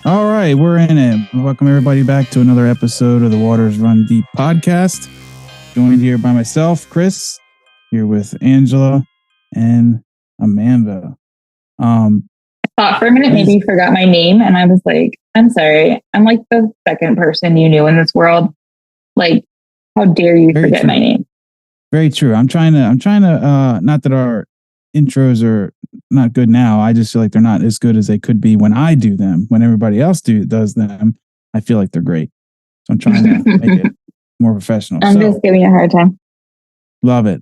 All right, we're in it. Welcome everybody back to another episode of the Waters Run Deep podcast. Joined here by myself, Chris, here with Angela and Amanda. I thought for a minute maybe you forgot my name, and I was like, I'm sorry. I'm like the second person you knew in this world. Like, how dare you forget my name? Very true. I'm trying to not that our intros are not good now. I just feel like they're not as good as they could be when I do them. When everybody else does them, I feel like they're great. So I'm trying to make it more professional. I'm just giving you a hard time. Love it.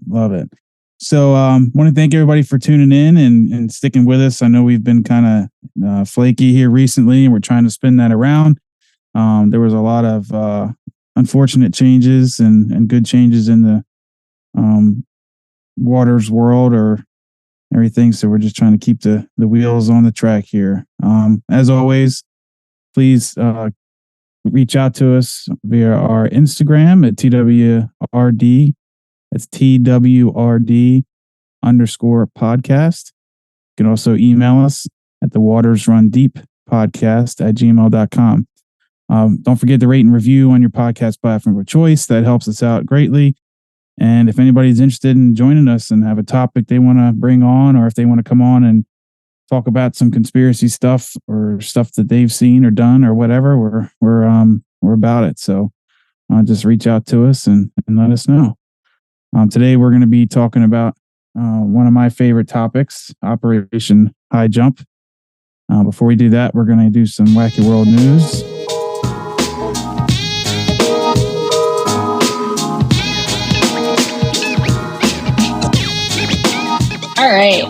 So want to thank everybody for tuning in and sticking with us. I know we've been kind of flaky here recently, and we're trying to spin that around. There was a lot of unfortunate changes and good changes in the waters world or everything. So we're just trying to keep the wheels on the track here. As always, please reach out to us via our Instagram at TWRD. That's TWRD _podcast. You can also email us at the Waters Run Deep podcast at gmail.com. Don't forget to rate and review on your podcast platform of choice. That helps us out greatly. And if anybody's interested in joining us and have a topic they want to bring on, or if they want to come on and talk about some conspiracy stuff or stuff that they've seen or done or whatever, we're about it. So just reach out to us and let us know. Today we're going to be talking about one of my favorite topics, Operation HighJump. Before we do that, we're going to do some Wacky World news. All right.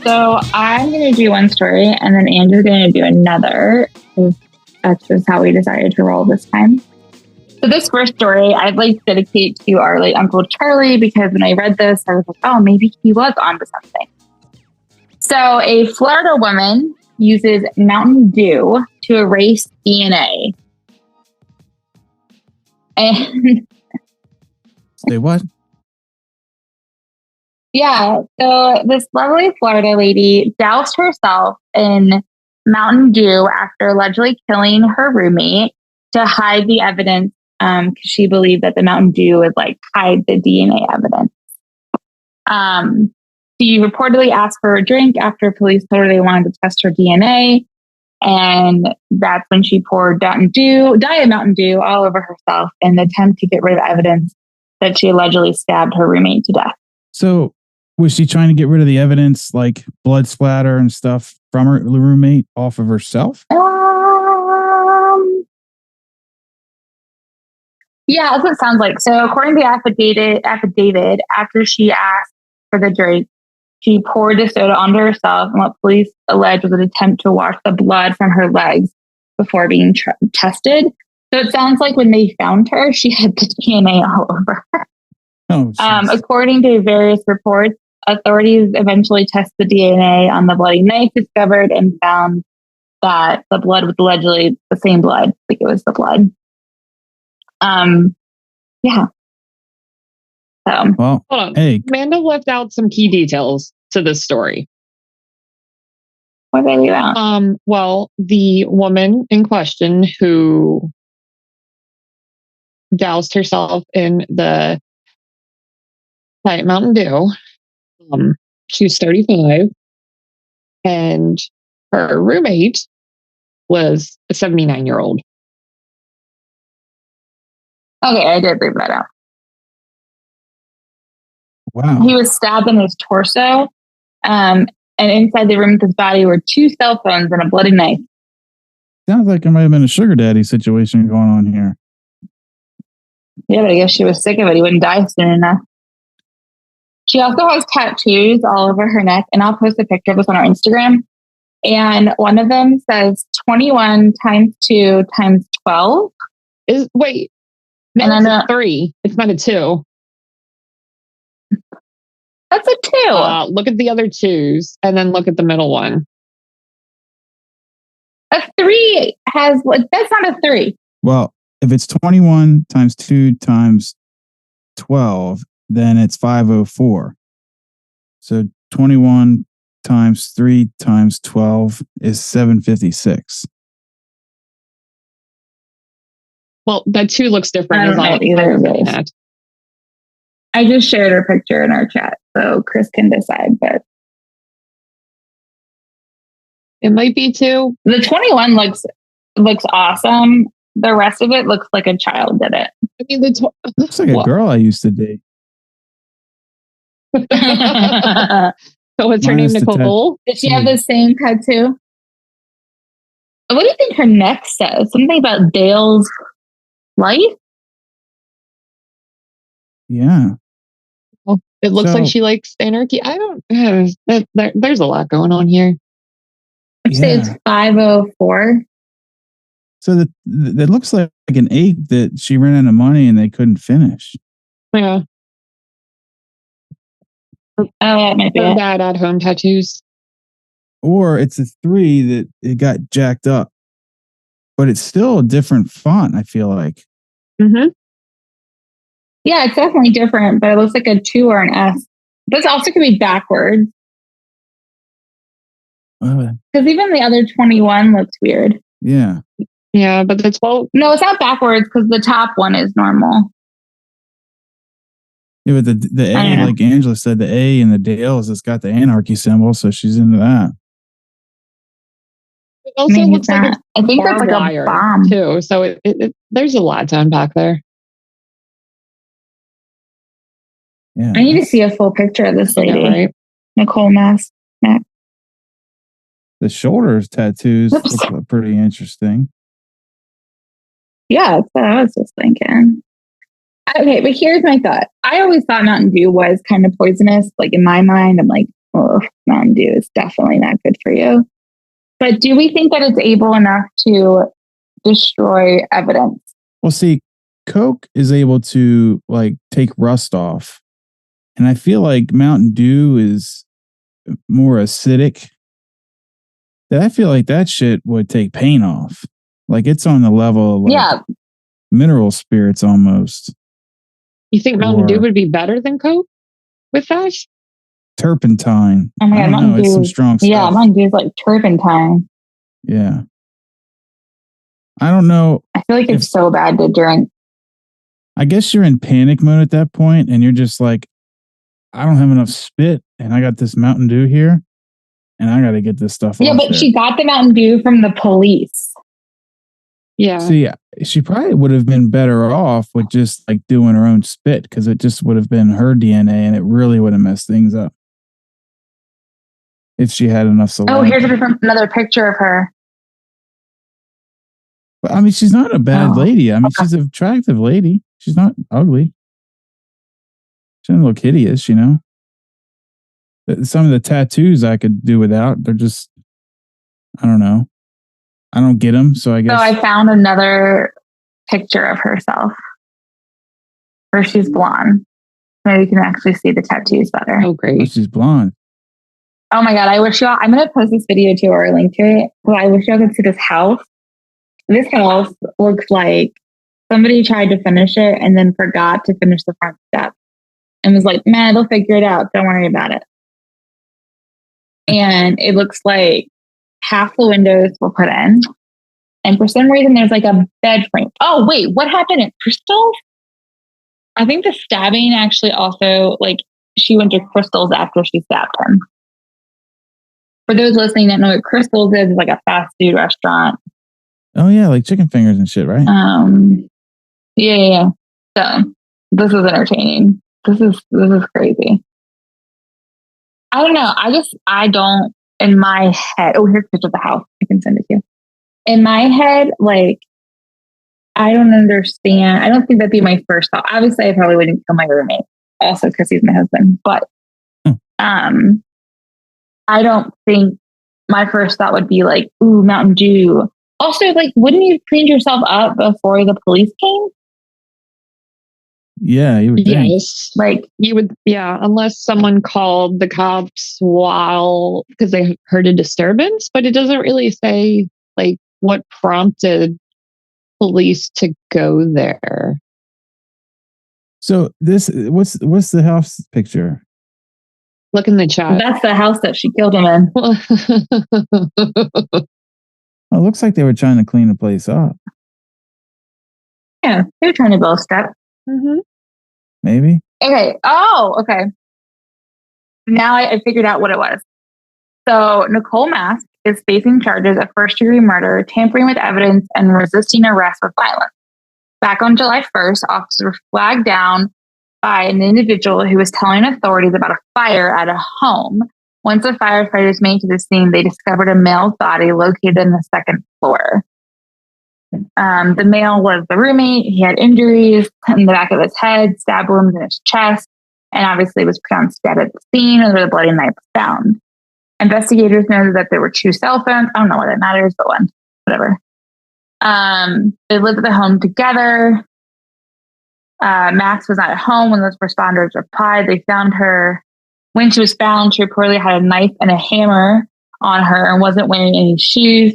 So I'm going to do one story, and then Andrew's going to do another. That's just how we decided to roll this time. So this first story, I'd like to dedicate to our late Uncle Charlie, because when I read this, I was like, oh, maybe he was onto something. So a Florida woman uses Mountain Dew to erase DNA. And say what? Yeah, so this lovely Florida lady doused herself in Mountain Dew after allegedly killing her roommate to hide the evidence, because she believed that the Mountain Dew would hide the DNA evidence. She reportedly asked for a drink after police told her they wanted to test her DNA, and that's when she poured Diet Mountain Dew all over herself in the attempt to get rid of evidence that she allegedly stabbed her roommate to death. So was she trying to get rid of the evidence, like blood splatter and stuff from her roommate off of herself? Yeah, that's what it sounds like. So according to the affidavit, after she asked for the drink, she poured the soda onto herself and what police alleged was an attempt to wash the blood from her legs before being tested. So it sounds like when they found her, she had the DNA all over her. Oh, according to various reports, authorities eventually tested the DNA on the bloody knife discovered and found that the blood was allegedly the same blood, like it was the blood. Yeah. So, well, hold on. Hey, Amanda left out some key details to this story. What did I leave out? Well, the woman in question who doused herself in the Diet Mountain Dew, she was 35, and her roommate was a 79-year-old. Okay, I did leave that out. Wow. He was stabbed in his torso, and inside the room with his body were 2 cell phones and a bloody knife. Sounds like there might have been a sugar daddy situation going on here. Yeah, but I guess she was sick of it. He wouldn't die soon enough. She also has tattoos all over her neck, and I'll post a picture of this on our Instagram. And one of them says 21 times 2 times 12. Wait, no, it's a 3. It's not a 2. That's a 2. Look at the other 2s, and then look at the middle one. A 3 has, that's not a 3. Well, if it's 21 times 2 times 12, then it's 504. So 21 times 3 times 12 is 756. Well, that 2 looks different. I don't know either of those. I just shared her picture in our chat, so Chris can decide. But it might be 2. The 21 looks awesome. The rest of it looks like a child did it. I mean, looks like a girl I used to date. So what's her name? Nicole? Did she have the same tattoo? What do you think her neck says? Something about Dale's life? Yeah. Well, it looks like she likes anarchy. I don't. There's a lot going on here. I'd say it's 504. So that looks like an 8 that she ran out of money and they couldn't finish. Yeah. Oh, that might be it. Bad at home tattoos. Or it's a 3 that it got jacked up, but it's still a different font. I feel like. Mm-hmm. Yeah, it's definitely different, but it looks like a 2 or an S. This also could be backwards. Because even the other 21 looks weird. Yeah. Yeah, but the 12. No, it's not backwards because the top one is normal. Yeah, but the A, like Angela said, the A in the Dale's, it's got the anarchy symbol, so she's into that. It also looks like I think that's like a bomb too. So there's a lot to unpack there. Yeah, I need to see a full picture of this lady, right? Nicole Mass. The shoulders tattoos look pretty interesting. Yeah, that's what I was just thinking. Okay, but here's my thought. I always thought Mountain Dew was kind of poisonous. Like in my mind, I'm like, oh, Mountain Dew is definitely not good for you. But do we think that it's able enough to destroy evidence? Well, see, Coke is able to like take rust off. And I feel like Mountain Dew is more acidic. That I feel like that shit would take paint off. Like it's on the level of like mineral spirits almost. You think Mountain Dew would be better than Coke with that? Turpentine. Oh my God, Mountain Dew. It's some strong stuff. Yeah, Mountain Dew is like turpentine. Yeah. I don't know. I feel like it's so bad to drink. I guess you're in panic mode at that point and you're just like, I don't have enough spit and I got this Mountain Dew here and I got to get this stuff off. Yeah, but she got the Mountain Dew from the police. Yeah. See, she probably would have been better off with just like doing her own spit because it just would have been her DNA and it really would have messed things up. If she had enough saliva. Oh, here's another picture of her. But I mean, she's not a bad lady. I mean, she's an attractive lady. She's not ugly. She doesn't look hideous, you know. Some of the tattoos I could do without. They're just, I don't know. I don't get them, so I guess. So I found another picture of herself where she's blonde. Maybe you can actually see the tattoos better. Oh, great. Oh, she's blonde. Oh my God. I wish y'all, I'm going to post this video too or a link to it. Well, I wish y'all could see this house. This house looks like somebody tried to finish it and then forgot to finish the front step and was like, man, they'll figure it out. Don't worry about it. And it looks like half the windows were put in. And for some reason, there's like a bed frame. Oh, wait, what happened at Crystal's? I think the stabbing actually also, like, she went to Crystal's after she stabbed him. For those listening that know what Crystal's is, it's like a fast food restaurant. Oh, yeah, like chicken fingers and shit, right? Yeah. So this is entertaining. This is crazy. I don't know. I don't, in my head, oh, here's a picture of the house. I can send it to you. In my head, like, I don't understand. I don't think that'd be my first thought. Obviously, I probably wouldn't kill my roommate, also because he's my husband. But I don't think my first thought would be like, ooh, Mountain Dew. Also, like, wouldn't you clean yourself up before the police came? Yeah, you would think. Yes. Like, you would, yeah, unless someone called the cops because they heard a disturbance, but it doesn't really say like what prompted police to go there. So what's the house picture? Look in the chat. That's the house that she killed him in. Well, it looks like they were trying to clean the place up. Yeah, they're trying to build step. Mm-hmm. Maybe. Okay. Oh, okay. Now I figured out what it was. So Nicole Mask is facing charges of first-degree murder, tampering with evidence, and resisting arrest with violence. Back on July 1st, officers were flagged down by an individual who was telling authorities about a fire at a home. Once the firefighters made to the scene, they discovered a male's body located in the second floor. The male was the roommate. He had injuries in the back of his head, stab wounds in his chest, and obviously was pronounced dead at the scene where the bloody knife was found. Investigators noted that there were 2 cell phones. I don't know why that matters, but whatever. They lived at the home together. Max was not at home when those responders replied. They found her. When she was found, she reportedly had a knife and a hammer on her and wasn't wearing any shoes.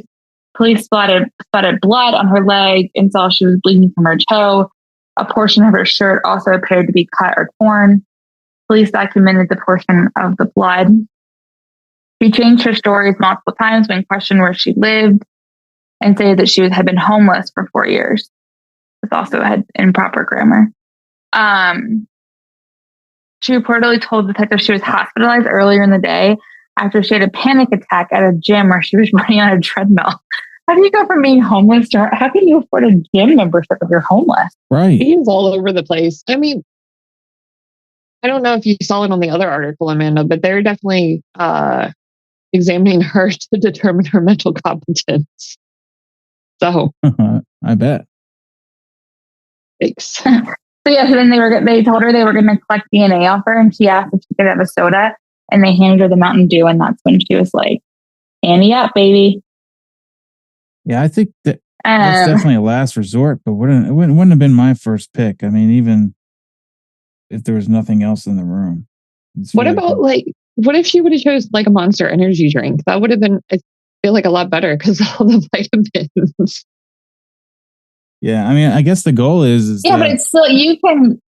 Police spotted blood on her leg and saw she was bleeding from her toe. A portion of her shirt also appeared to be cut or torn. Police documented the portion of the blood. She changed her stories multiple times when questioned where she lived and said that she had been homeless for 4 years. This also had improper grammar. She reportedly told detectives she was hospitalized earlier in the day after she had a panic attack at a gym where she was running on a treadmill. How do you go from being homeless to how can you afford a gym membership if you're homeless? Right. He's all over the place. I mean, I don't know if you saw it on the other article, Amanda, but they're definitely examining her to determine her mental competence. So I bet. Thanks. So then they told her they were going to collect DNA off her, and she asked if she could have a soda, and they handed her the Mountain Dew, and that's when she was like, "Ante up, baby." Yeah, I think that's definitely a last resort, but it wouldn't have been my first pick. I mean, even if there was nothing else in the room. What about what if she would have chose like a Monster Energy drink? That would have been, I feel like, a lot better because of all the vitamins. Yeah, I mean, I guess the goal is but it's still you can.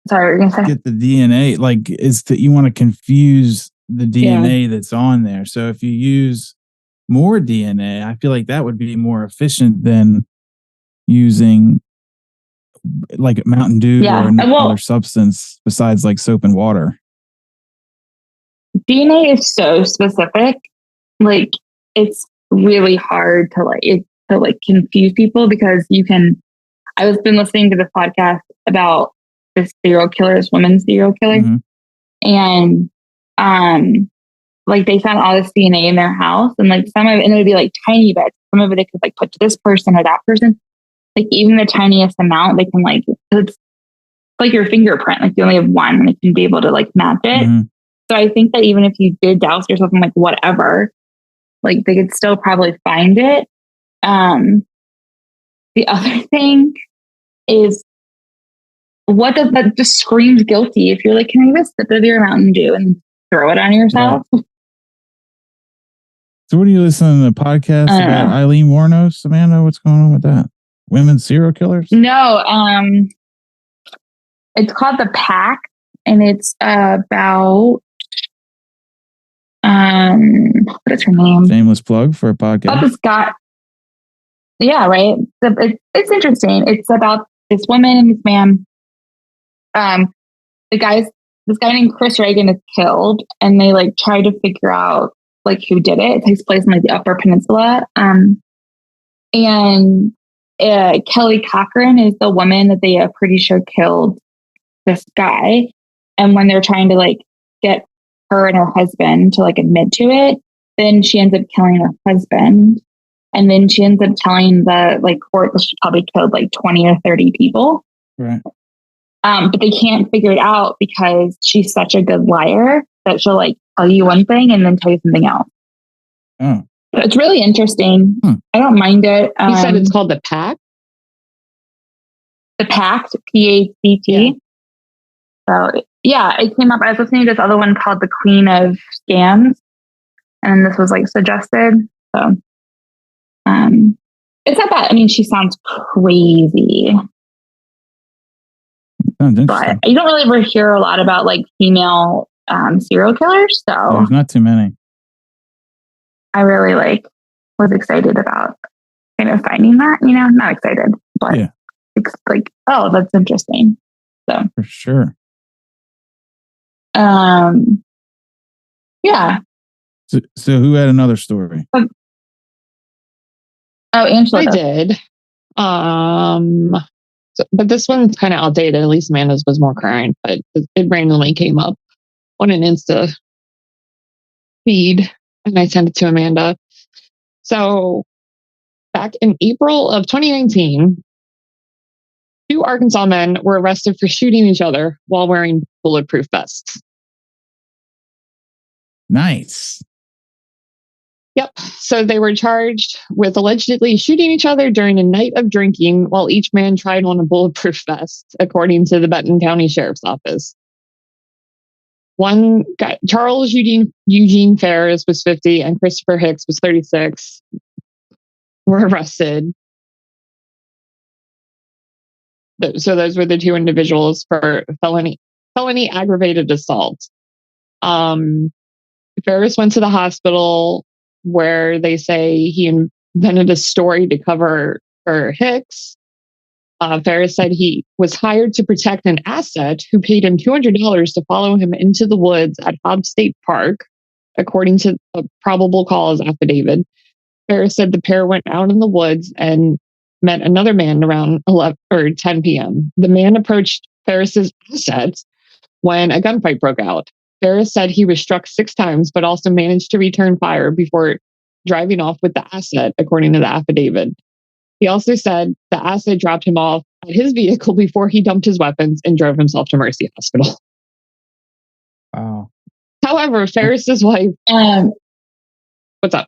Sorry, what were you gonna say? Get the DNA. Like, is that you want to confuse the DNA that's on there? So if you use more DNA, I feel like that would be more efficient than using like Mountain Dew or another substance besides like soap and water. DNA is so specific. Like, it's really hard to confuse people because you can. I was been listening to the podcast about this women's serial killer, and like they found all this DNA in their house, and like some of it, and it would be like tiny bits. Some of it could like put to this person or that person. Like even the tiniest amount, they can like it's like your fingerprint. Like you only have one, and they can be able to like match it. So I think that even if you did douse yourself in like whatever, like they could still probably find it. The other thing is, what does that just screams guilty? If you're like, can I have a sip of your Mountain Dew and throw it on yourself? Right. So what are you listening to the podcast about Eileen Wuornos, Amanda? What's going on with that? Women serial killers? No, it's called The Pack, and it's about what is her name? Shameless plug for a podcast. About this guy. Yeah, right. It's interesting. It's about this woman and this man. This guy named Chris Reagan is killed, and they like try to figure out like who did it. It takes place in like the Upper Peninsula. And Kelly Cochran is the woman that they are pretty sure killed this guy. And when they're trying to like get her and her husband to like admit to it, then she ends up killing her husband. And then she ends up telling the like court that she probably killed like 20 or 30 people. Right. But they can't figure it out because she's such a good liar that she'll like tell you one thing and then tell you something else. Oh. But it's really interesting. I don't mind it. You said it's called The Pack? The Pact, PACT. Yeah. So yeah, it came up. I was listening to this other one called The Queen of Scams, and this was like suggested. So it's not bad. I mean, she sounds crazy. But you don't really ever hear a lot about like female serial killers. So there's not too many. I really was excited about kind of finding that, not excited, but it's like, oh, that's interesting. So for sure. Yeah. So who had another story? Angela I did. But this one's kind of outdated. At least Amanda's was more current, but it randomly came up on an Insta feed, and I sent it to Amanda. So back in April of 2019, 2 Arkansas men were arrested for shooting each other while wearing bulletproof vests. Nice. Yep. So they were charged with allegedly shooting each other during a night of drinking while each man tried on a bulletproof vest, according to the Benton County Sheriff's Office. One guy, Charles Eugene Ferris, was 50 and Christopher Hicks was 36, were arrested. So those were the 2 individuals for felony aggravated assault. Ferris went to the hospital where they say he invented a story to cover for Hicks. Ferris said he was hired to protect an asset who paid him $200 to follow him into the woods at Hobbs State Park, according to a probable cause affidavit. Ferris said the pair went out in the woods and met another man around 11 or 10 p.m. The man approached Ferris's assets when a gunfight broke out. Ferris said he was struck 6 times, but also managed to return fire before driving off with the asset, according to the affidavit. He also said the asset dropped him off at his vehicle before he dumped his weapons and drove himself to Mercy Hospital. Wow. However, Ferris's wife... what's up?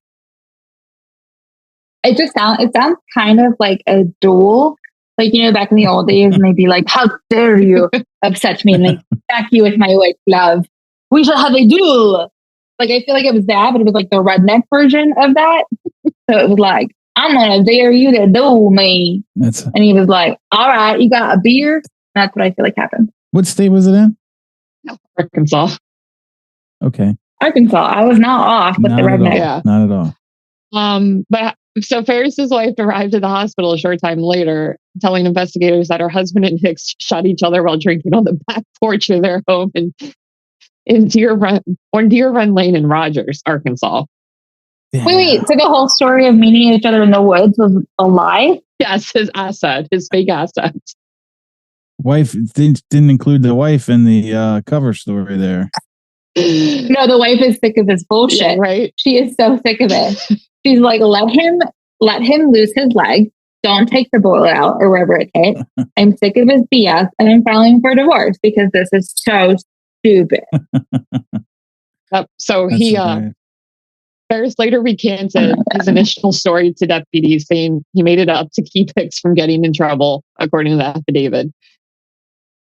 It sounds kind of like a duel. Like, back in the old days, and they'd be like, how dare you upset me and like attack you with my white glove. We shall have a duel. Like, I feel like it was that, but it was like the redneck version of that. So it was like, I'm going to dare you to duel me. And he was like, all right, you got a beer? And that's what I feel like happened. What state was it in? Arkansas. Okay. Arkansas. I was not off with the redneck. Yeah. Not at all. But so Ferris's wife arrived at the hospital a short time later, telling investigators that her husband and Hicks shot each other while drinking on the back porch of their home in Deer Run Lane in Rogers, Arkansas. Damn. Wait. So the whole story of meeting each other in the woods was a lie? Yes, his fake asset. Wife didn't include the wife in the cover story there. No, the wife is sick of this bullshit. Yeah, right? She is so sick of it. She's like, let him lose his leg. Don't take the bullet out or wherever it hit. I'm sick of his BS and I'm filing for divorce because this is so stupid. So Ferris later recanted his initial story to deputies, saying he made it up to keep Hicks from getting in trouble, according to the affidavit.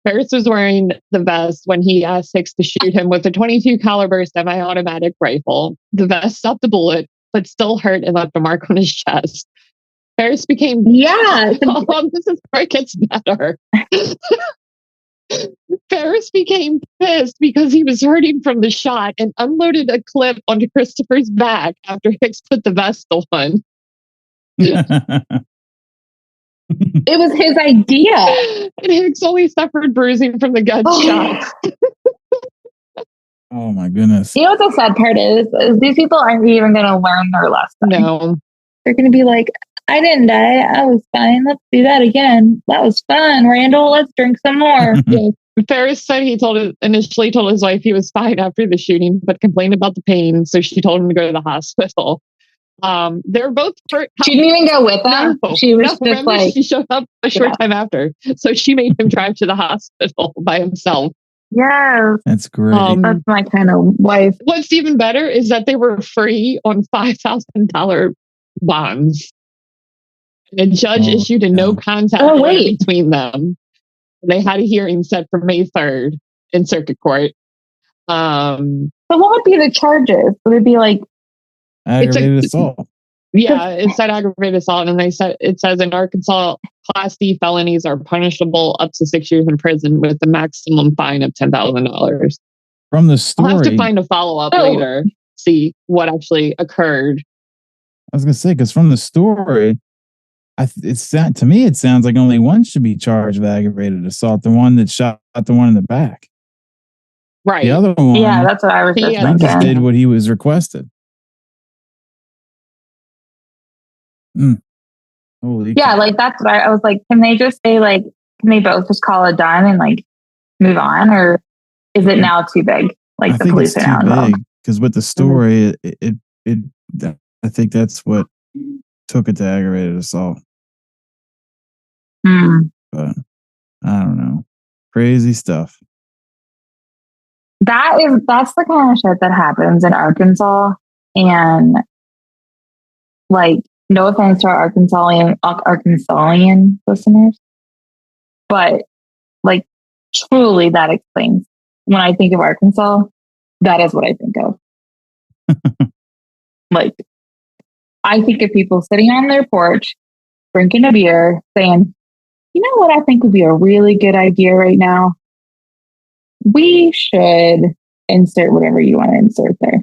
Ferris was wearing the vest when he asked Hicks to shoot him with a .22 caliber semi-automatic rifle. The vest stopped the bullet, but still hurt and left a mark on his chest. Ferris became... Yeah. This is where it gets better. Ferris became pissed because he was hurting from the shot and unloaded a clip onto Christopher's back after Hicks put the vest on. It was his idea. And Hicks only suffered bruising from the gunshots. Oh my goodness. You know what the sad part is these people aren't even going to learn their lesson. No. They're going to be like, I didn't die. I was fine. Let's do that again. That was fun. Randall, let's drink some more. Yeah. Ferris said he initially told his wife he was fine after the shooting, but complained about the pain. So she told him to go to the hospital. They're both... She didn't even go with them. No, she was just like... She showed up a short time after. So she made him drive to the hospital by himself. Yes. That's great. That's my kind of wife. What's even better is that they were free on $5,000 bonds. And a judge issued a no contest order between them. They had a hearing set for May 3rd in circuit court. So what would be the charges? Would it be like aggravated assault? Yeah, it said aggravated assault, and it says in Arkansas, Class D felonies are punishable up to 6 years in prison with a maximum fine of $10,000. From the story, I'll have to find a follow-up later, see what actually occurred. I was gonna say, because from the story, It's that to me. It sounds like only one should be charged with aggravated assault. The one that shot the one in the back. Right. The other one, Yeah, that's what I was just he thinking. just did what he was requested. Holy Yeah, cow. like that's what I was like. Can they just say like? Can they both just call it done and like move on, or is it now too big? Like I the think police it's are now too involved. big because with the story, I think that's what took it to aggravated assault. Mm. But I don't know, crazy stuff. That's the kind of shit that happens in Arkansas, and like no offense to our Arkansasian listeners, but like truly that explains when I think of Arkansas, that is what I think of. Like I think of people sitting on their porch, drinking a beer, saying, you know what I think would be a really good idea right now? We should insert whatever you want to insert there.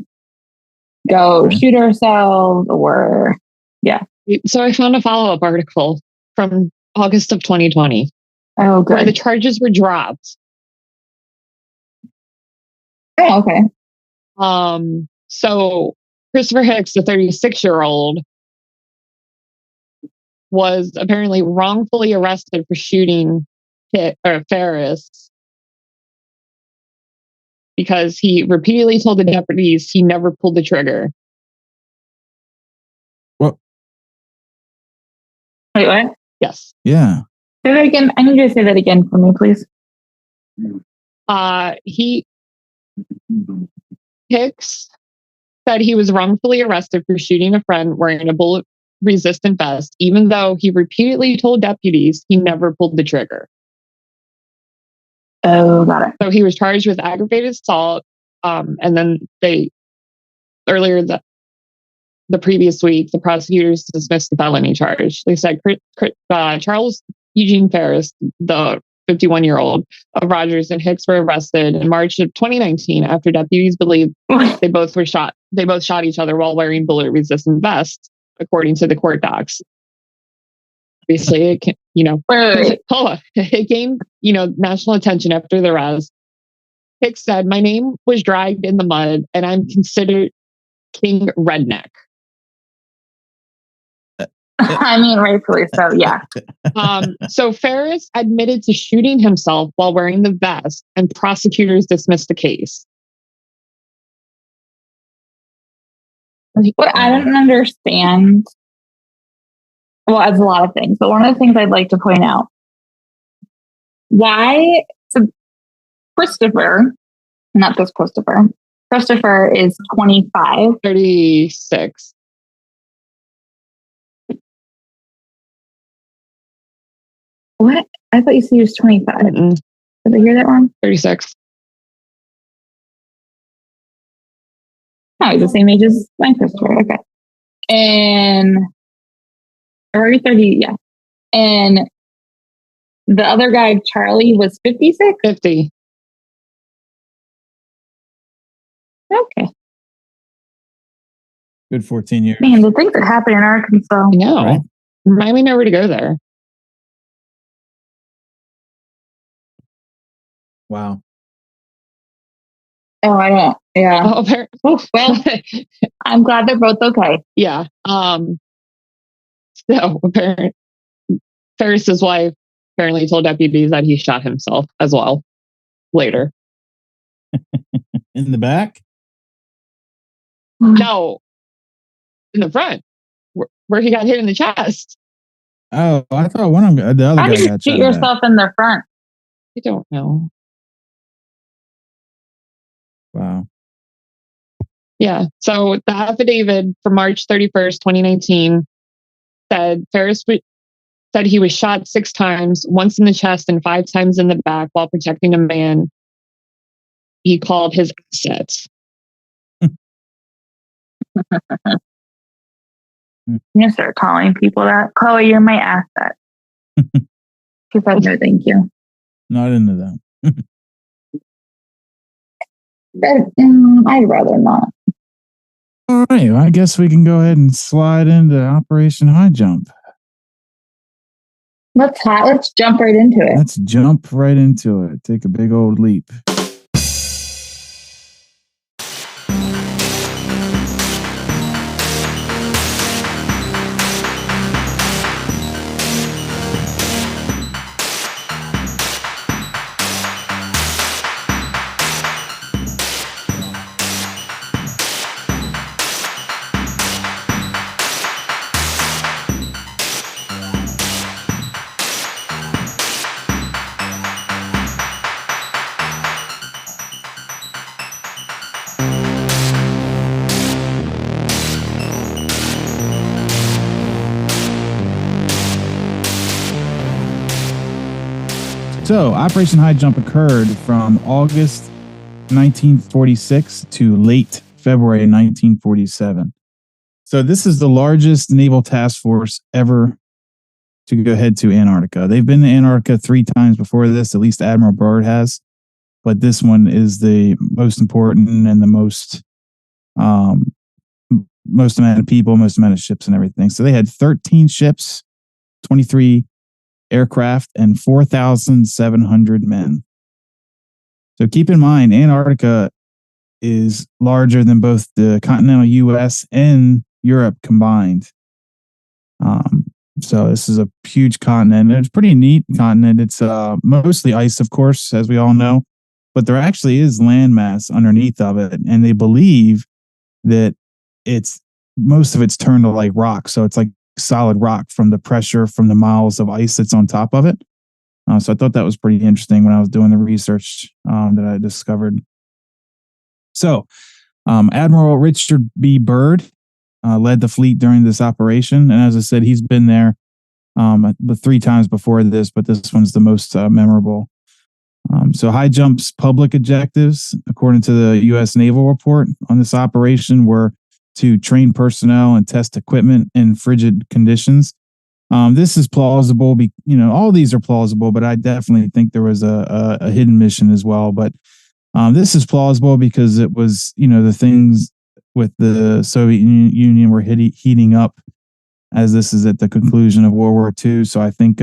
Go shoot ourselves or yeah. So I found a follow-up article from August of 2020. Oh, good. Where the charges were dropped. Oh, okay. So Christopher Hicks, the 36-year-old, was apparently wrongfully arrested for shooting Ferris because he repeatedly told the deputies he never pulled the trigger. What? Wait, what? Yes. Yeah. Say that again. I need you to say that again for me, please. Hicks said he was wrongfully arrested for shooting a friend wearing a bullet-resistant vest, even though he repeatedly told deputies he never pulled the trigger. Oh, got it. So he was charged with aggravated assault, and then earlier the previous week, the prosecutors dismissed the felony charge. They said Charles Eugene Ferris, the 51-year-old of Rogers, and Hicks were arrested in March of 2019 after deputies believed they both shot each other while wearing bullet-resistant vests, according to the court docs. Obviously, it gained national attention after the arrest. Hicks said, "My name was dragged in the mud, and I'm considered King Redneck." I mean, rightfully so, yeah. So Ferris admitted to shooting himself while wearing the vest, and prosecutors dismissed the case. What I don't understand, well, it's a lot of things, but one of the things I'd like to point out, why Christopher is 25. 36. What? I thought you said he was 25. Did I hear that wrong? 36. Oh, he's the same age as my Christopher. Okay. Or are you 30? Yeah. And the other guy, Charlie, was 56? 50. Okay. Good 14 years. Man, the things that happen in Arkansas. I know. Right? Remind me never to go there. Wow. Oh, I don't. Yeah. Well, I'm glad they're both okay. Yeah. So apparently, Ferris's wife apparently told deputies that he shot himself as well later. In the back? No, in the front, where he got hit in the chest. Oh, I thought one of them, the other How guy did you got shoot shot. yourself in the front? I don't know. Wow. Yeah. So the affidavit from March 31st, 2019 said Ferris said he was shot 6 times, once in the chest and 5 times in the back while protecting a man he called his assets. I'm going to start calling people that. Chloe, you're my asset. She said, no, thank you. Not into that. I'd rather not. All right. Well, I guess we can go ahead and slide into Operation HighJump. Let's jump right into it. Let's jump right into it. Take a big old leap. So, Operation HighJump occurred from August 1946 to late February 1947. So, this is the largest naval task force ever to go head to Antarctica. They've been to Antarctica 3 times before this, at least Admiral Byrd has, but this one is the most important and the most amount of people, most amount of ships and everything. So, they had 13 ships, 23 aircraft, and 4,700 men. So keep in mind, Antarctica is larger than both the continental U.S. and Europe combined. So this is a huge continent. It's a pretty neat continent. It's mostly ice, of course, as we all know, but there actually is landmass underneath of it, and they believe that most of it's turned to like rock. So it's like solid rock from the pressure from the miles of ice that's on top of it. So I thought that was pretty interesting when I was doing the research that I discovered. So Admiral Richard B. Byrd led the fleet during this operation. And as I said, he's been there the 3 times before this, but this one's the most memorable. So HighJump's public objectives, according to the U.S. Naval report on this operation, were to train personnel and test equipment in frigid conditions. This is plausible. All these are plausible, but I definitely think there was a hidden mission as well. But this is plausible because it was, the things with the Soviet Union were heating up as this is at the conclusion of World War II. So I think,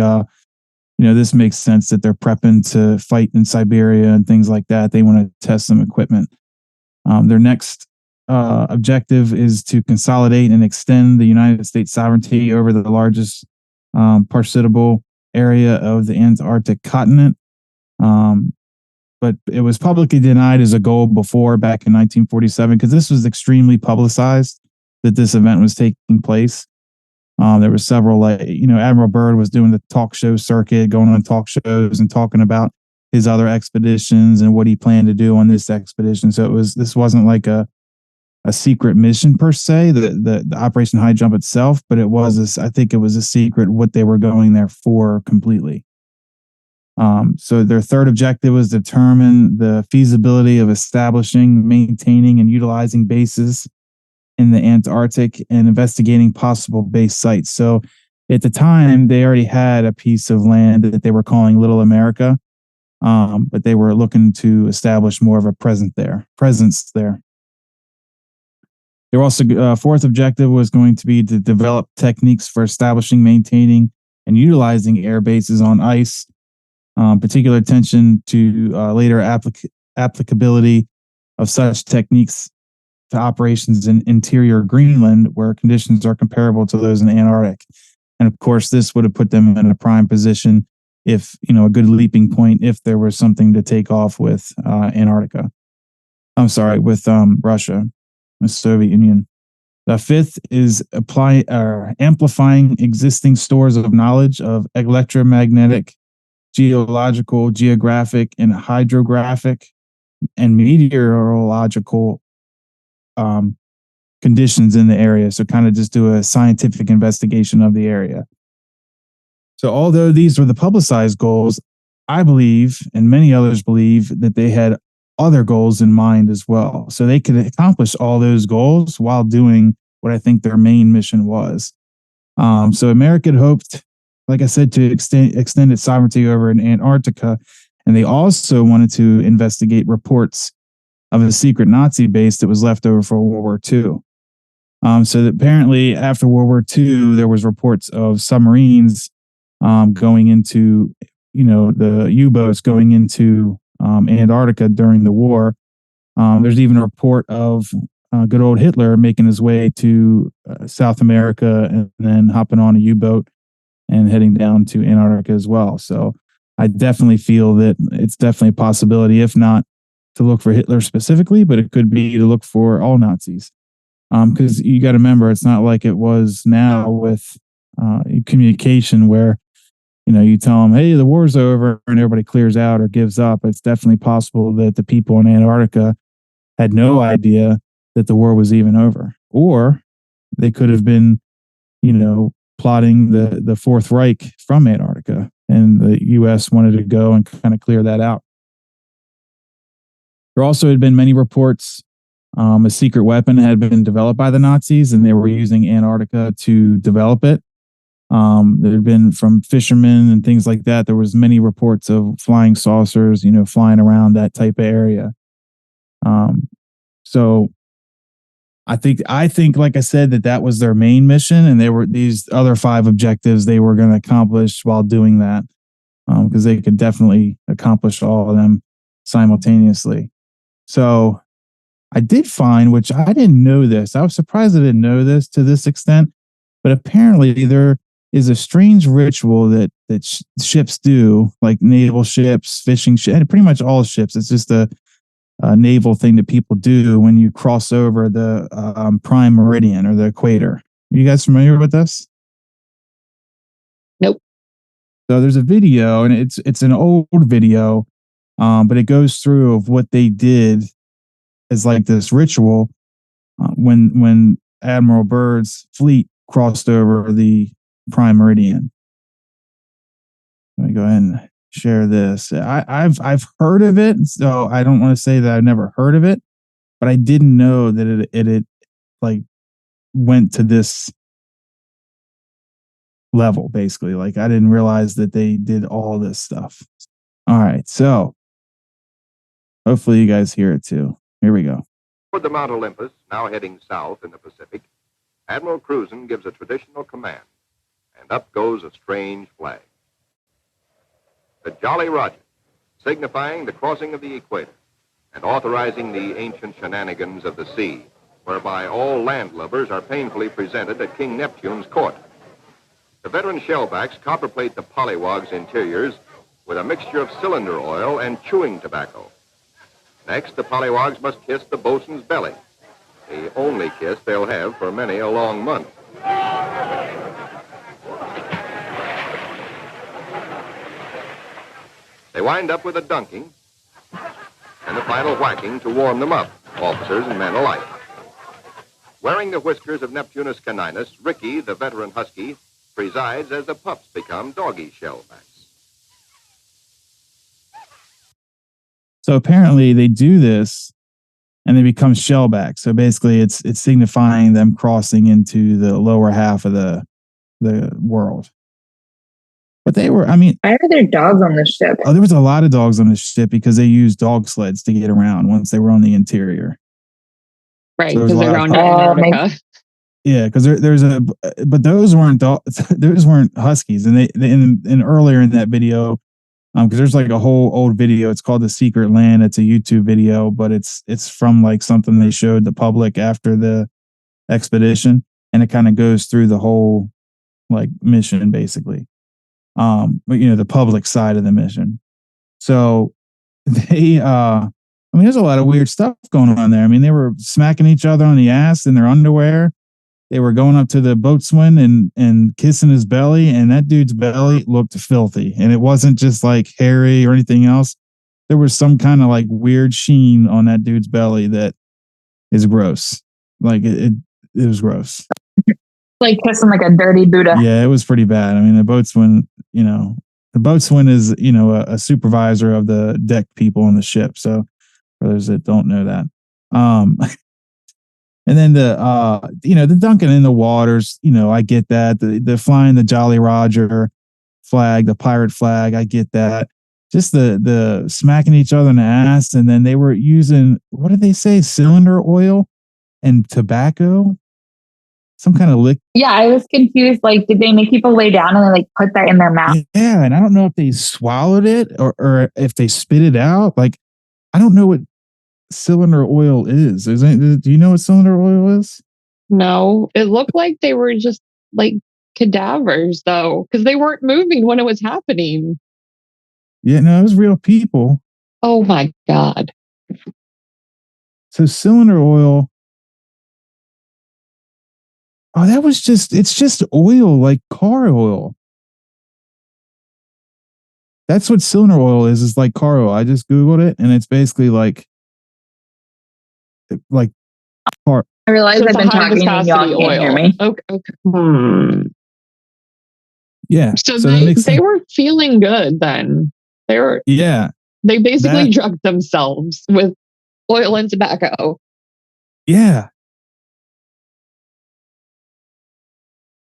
this makes sense that they're prepping to fight in Siberia and things like that. They want to test some equipment. Their next objective is to consolidate and extend the United States sovereignty over the largest parcitable area of the Antarctic continent. But it was publicly denied as a goal before, back in 1947, because this was extremely publicized that this event was taking place. There were several, Admiral Byrd was doing the talk show circuit, going on talk shows and talking about his other expeditions and what he planned to do on this expedition. So this wasn't like a secret mission per se, the Operation HighJump itself, but I think it was a secret what they were going there for completely. So their third objective was to determine the feasibility of establishing, maintaining, and utilizing bases in the Antarctic and investigating possible base sites. So at the time, they already had a piece of land that they were calling Little America, but they were looking to establish more of a presence there. Their also fourth objective was going to be to develop techniques for establishing, maintaining, and utilizing air bases on ice. Particular attention to later applicability of such techniques to operations in interior Greenland, where conditions are comparable to those in the Antarctic. And of course, this would have put them in a prime position if, a good leaping point if there was something to take off with Antarctica. I'm sorry, with Russia, the Soviet Union. The fifth is amplifying existing stores of knowledge of electromagnetic, geological, geographic, and hydrographic and meteorological conditions in the area. So kind of just do a scientific investigation of the area. So although these were the publicized goals, I believe, and many others believe, that they had other goals in mind as well. So they could accomplish all those goals while doing what I think their main mission was. So America had hoped, like I said, to extend its sovereignty over in Antarctica. And they also wanted to investigate reports of a secret Nazi base that was left over for World War II. So that apparently after World War II, there was reports of submarines going into, the U-boats going into Antarctica during the war. There's even a report of good old Hitler making his way to South America and then hopping on a U-boat and heading down to Antarctica as well. So I definitely feel that it's definitely a possibility, if not to look for Hitler specifically, but it could be to look for all Nazis. Because you got to remember, it's not like it was now with communication where, you tell them, hey, the war's over, and everybody clears out or gives up. It's definitely possible that the people in Antarctica had no idea that the war was even over. Or they could have been, plotting the Fourth Reich from Antarctica, and the U.S. wanted to go and kind of clear that out. There also had been many reports a secret weapon had been developed by the Nazis, and they were using Antarctica to develop it. There had been from fishermen and things like that. There was many reports of flying saucers, flying around that type of area. So I think, like I said, that was their main mission, and they were these other 5 objectives they were going to accomplish while doing that, because they could definitely accomplish all of them simultaneously. So I did find, which I didn't know this. I was surprised I didn't know this to this extent, but apparently there is a strange ritual that ships do, like naval ships, fishing ships, and pretty much all ships. It's just a naval thing that people do when you cross over the prime meridian or the equator. Are you guys familiar with this? Nope. So there's a video, and it's an old video, but it goes through of what they did as like this ritual when Admiral Byrd's fleet crossed over the prime meridian. Let me go ahead and share this. I've heard of it, so I don't want to say that I've never heard of it, but I didn't know that it like went to this level. Basically, like I didn't realize that they did all this stuff. All right, so hopefully you guys hear it too. Here we go. Toward the Mount Olympus, now heading south in the Pacific, Admiral Cruzen gives a traditional command, and up goes a strange flag. The Jolly Roger, signifying the crossing of the equator and authorizing the ancient shenanigans of the sea, whereby all landlubbers are painfully presented at King Neptune's court. The veteran shellbacks copperplate the pollywog's interiors with a mixture of cylinder oil and chewing tobacco. Next, the pollywog's must kiss the bosun's belly, the only kiss they'll have for many a long month. They wind up with a dunking and the final whacking to warm them up, officers and men alike. Wearing the whiskers of Neptunus caninus, Ricky, the veteran husky, presides as the pups become doggy shellbacks. So apparently they do this and they become shellbacks. So basically it's signifying them crossing into the lower half of the world. But they were, why are there dogs on the ship? Oh, there was a lot of dogs on the ship because they used dog sleds to get around once they were on the interior. Right, because they're going to Antarctica. Yeah, because but those weren't those weren't huskies, and they and earlier in that video, because there's like a whole old video. It's called The Secret Land. It's a YouTube video, but it's from like something they showed the public after the expedition, and it kind of goes through the whole like mission basically. But the public side of the mission. So they there's a lot of weird stuff going on there. They were smacking each other on the ass in their underwear. They were going up to the boatswain and kissing his belly, and that dude's belly looked filthy. And it wasn't just like hairy or anything else. There was some kind of like weird sheen on that dude's belly that is gross. Like it was gross. Like kissing like a dirty Buddha. Yeah, it was pretty bad. The boatswain, the boatswain is, a supervisor of the deck people on the ship. So for those that don't know that. And then the dunking in the waters, I get that. The flying the Jolly Roger flag, the pirate flag, I get that. Just the smacking each other in the ass. And then they were using, what did they say? Cylinder oil and tobacco. some kind of liquid. Yeah, I was confused. Like, did they make people lay down and then like put that in their mouth? Yeah, and I don't know if they swallowed it or if they spit it out. Like, I don't know what cylinder oil is. Do you know what cylinder oil is? No, it looked like they were just like cadavers, though, because they weren't moving when it was happening. Yeah, no, it was real people. Oh my God. So cylinder oil. Oh, it's just oil, like car oil. That's what cylinder oil is like car oil. I just Googled it and it's basically like car. I realize I've been talking and y'all can't hear me. Okay. Yeah. So they were feeling good then. They basically drugged themselves with oil and tobacco. Yeah.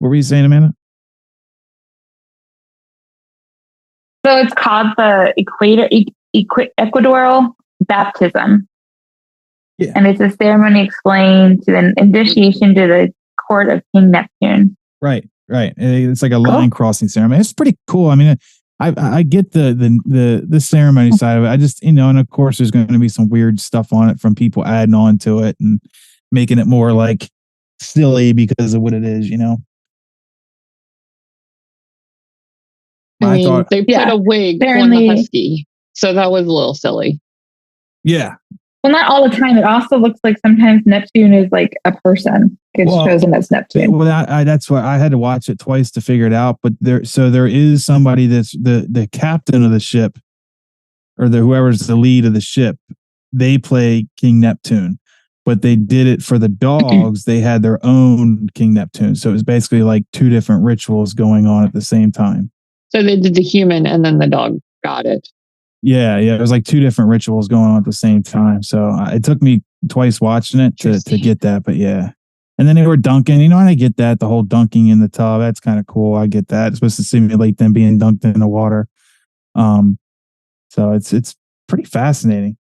What were you saying, Amanda? So it's called the Equatorial baptism. Yeah. And it's a ceremony explained to the initiation to the court of King Neptune. Right. It's like a line crossing ceremony. It's pretty cool. I mean, I get the ceremony side of it. I just, and of course there's going to be some weird stuff on it from people adding on to it and making it more like silly because of what it is, I mean, they put a wig on the husky, so that was a little silly. Yeah. Well, not all the time. It also looks like sometimes Neptune is like a person gets chosen as Neptune. Well, that's why I had to watch it twice to figure it out. But there is somebody that's the captain of the ship, or whoever's the lead of the ship. They play King Neptune, but they did it for the dogs. They had their own King Neptune, so it was basically like two different rituals going on at the same time. So they did the human, and then the dog got it. Yeah. It was like two different rituals going on at the same time. So it took me twice watching it to get that. But yeah. And then they were dunking. And I get that. The whole dunking in the tub. That's kind of cool. I get that. It's supposed to simulate them being dunked in the water. So it's pretty fascinating.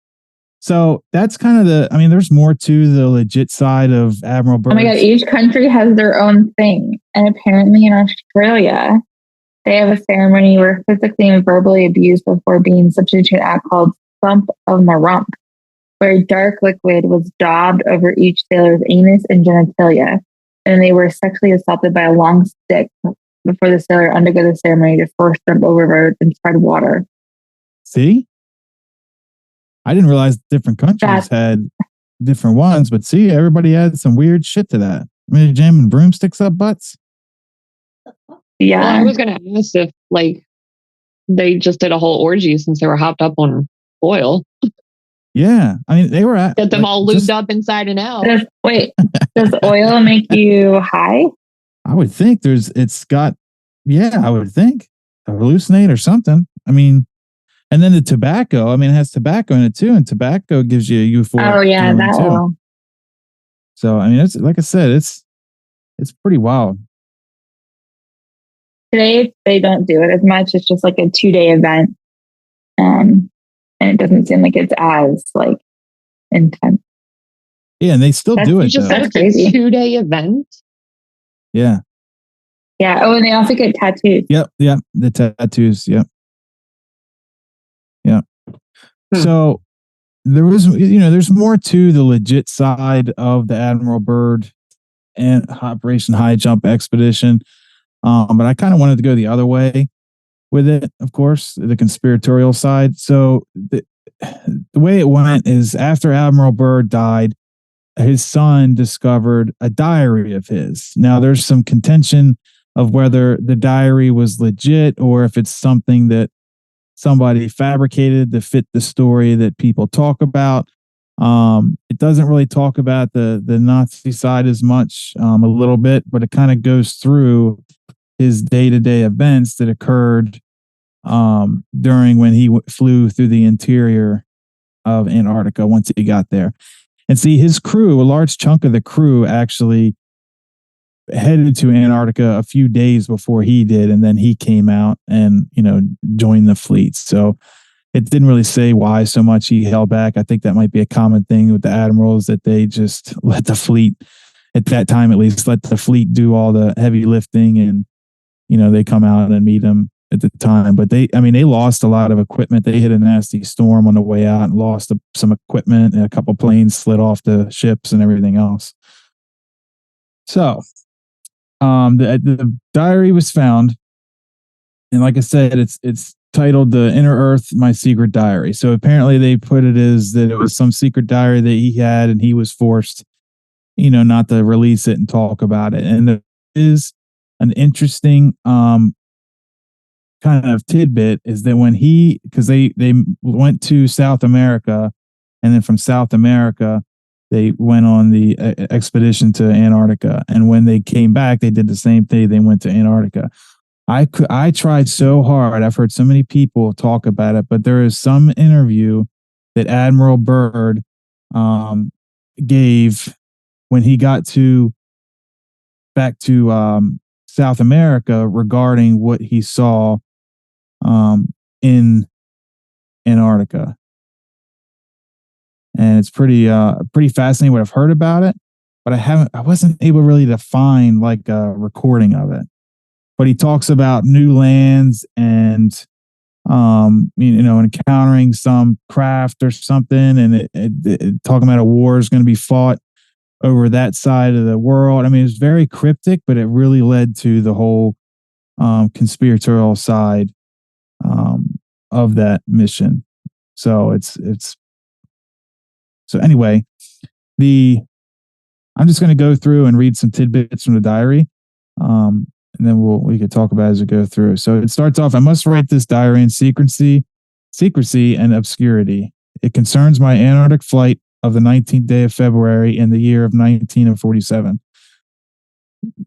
So that's kind of there's more to the legit side of Admiral Byrd. Oh my God. Each country has their own thing. And apparently in Australia, they have a ceremony where physically and verbally abused before being subject to an act called thump of my rump, where dark liquid was daubed over each sailor's anus and genitalia, and they were sexually assaulted by a long stick before the sailor undergo the ceremony to first jump overboard and spread water. See? I didn't realize different countries had different ones, but see, everybody had some weird shit to that. I mean, jamming broomsticks up butts. Yeah. Well, I was going to ask if they just did a whole orgy since they were hopped up on oil. Yeah. I mean, they were get them all lubed up inside and out. Does oil make you high? I would think I would think hallucinate or something. I mean, and then the tobacco, it has tobacco in it too. And tobacco gives you a euphoric. Oh yeah, that too. will. So, it's like I said, it's pretty wild. Today, they don't do it as much. It's just like a 2-day event. And it doesn't seem like it's as intense. Yeah, and they still do it. That's crazy. 2-day event. Yeah. Yeah. Oh, and they also get tattoos. Yep. The tattoos. Yep. Yeah. So there was, there's more to the legit side of the Admiral Byrd and Operation HighJump expedition. But I kind of wanted to go the other way with it, of course, the conspiratorial side. So the way it went is after Admiral Byrd died, his son discovered a diary of his. Now, there's some contention of whether the diary was legit or if it's something that somebody fabricated to fit the story that people talk about. It doesn't really talk about the Nazi side as much, a little bit, but it kind of goes through his day-to-day events that occurred during when he flew through the interior of Antarctica once he got there. And see, his crew, a large chunk of the crew actually headed to Antarctica a few days before he did, and then he came out and, joined the fleet. So it didn't really say why so much he held back. I think that might be a common thing with the admirals, that they just let the fleet at that time at least, let the fleet do all the heavy lifting, and they come out and meet him at the time. But they lost a lot of equipment. They hit a nasty storm on the way out and lost some equipment, and a couple planes slid off the ships and everything else. So the diary was found, and like I said, it's titled "The Inner Earth: My Secret Diary." So apparently they put it as that it was some secret diary that he had, and he was forced, not to release it and talk about it. And there is an interesting kind of tidbit, is that because they went to South America, and then from South America they went on the expedition to Antarctica, and when they came back they did the same thing. They went to Antarctica. I tried so hard. I've heard so many people talk about it, but there is some interview that Admiral Byrd gave when he got back to South America regarding what he saw in Antarctica. And it's pretty fascinating what I've heard about it, but I wasn't able really to find like a recording of it. But he talks about new lands and encountering some craft or something, and it talking about a war is going to be fought over that side of the world. I mean, it was very cryptic, but it really led to the whole conspiratorial side of that mission. So so anyway, I'm just going to go through and read some tidbits from the diary, and then we could talk about it as we go through. So it starts off: I must write this diary in secrecy and obscurity. It concerns my Antarctic flight of the 19th day of February in the year of 1947.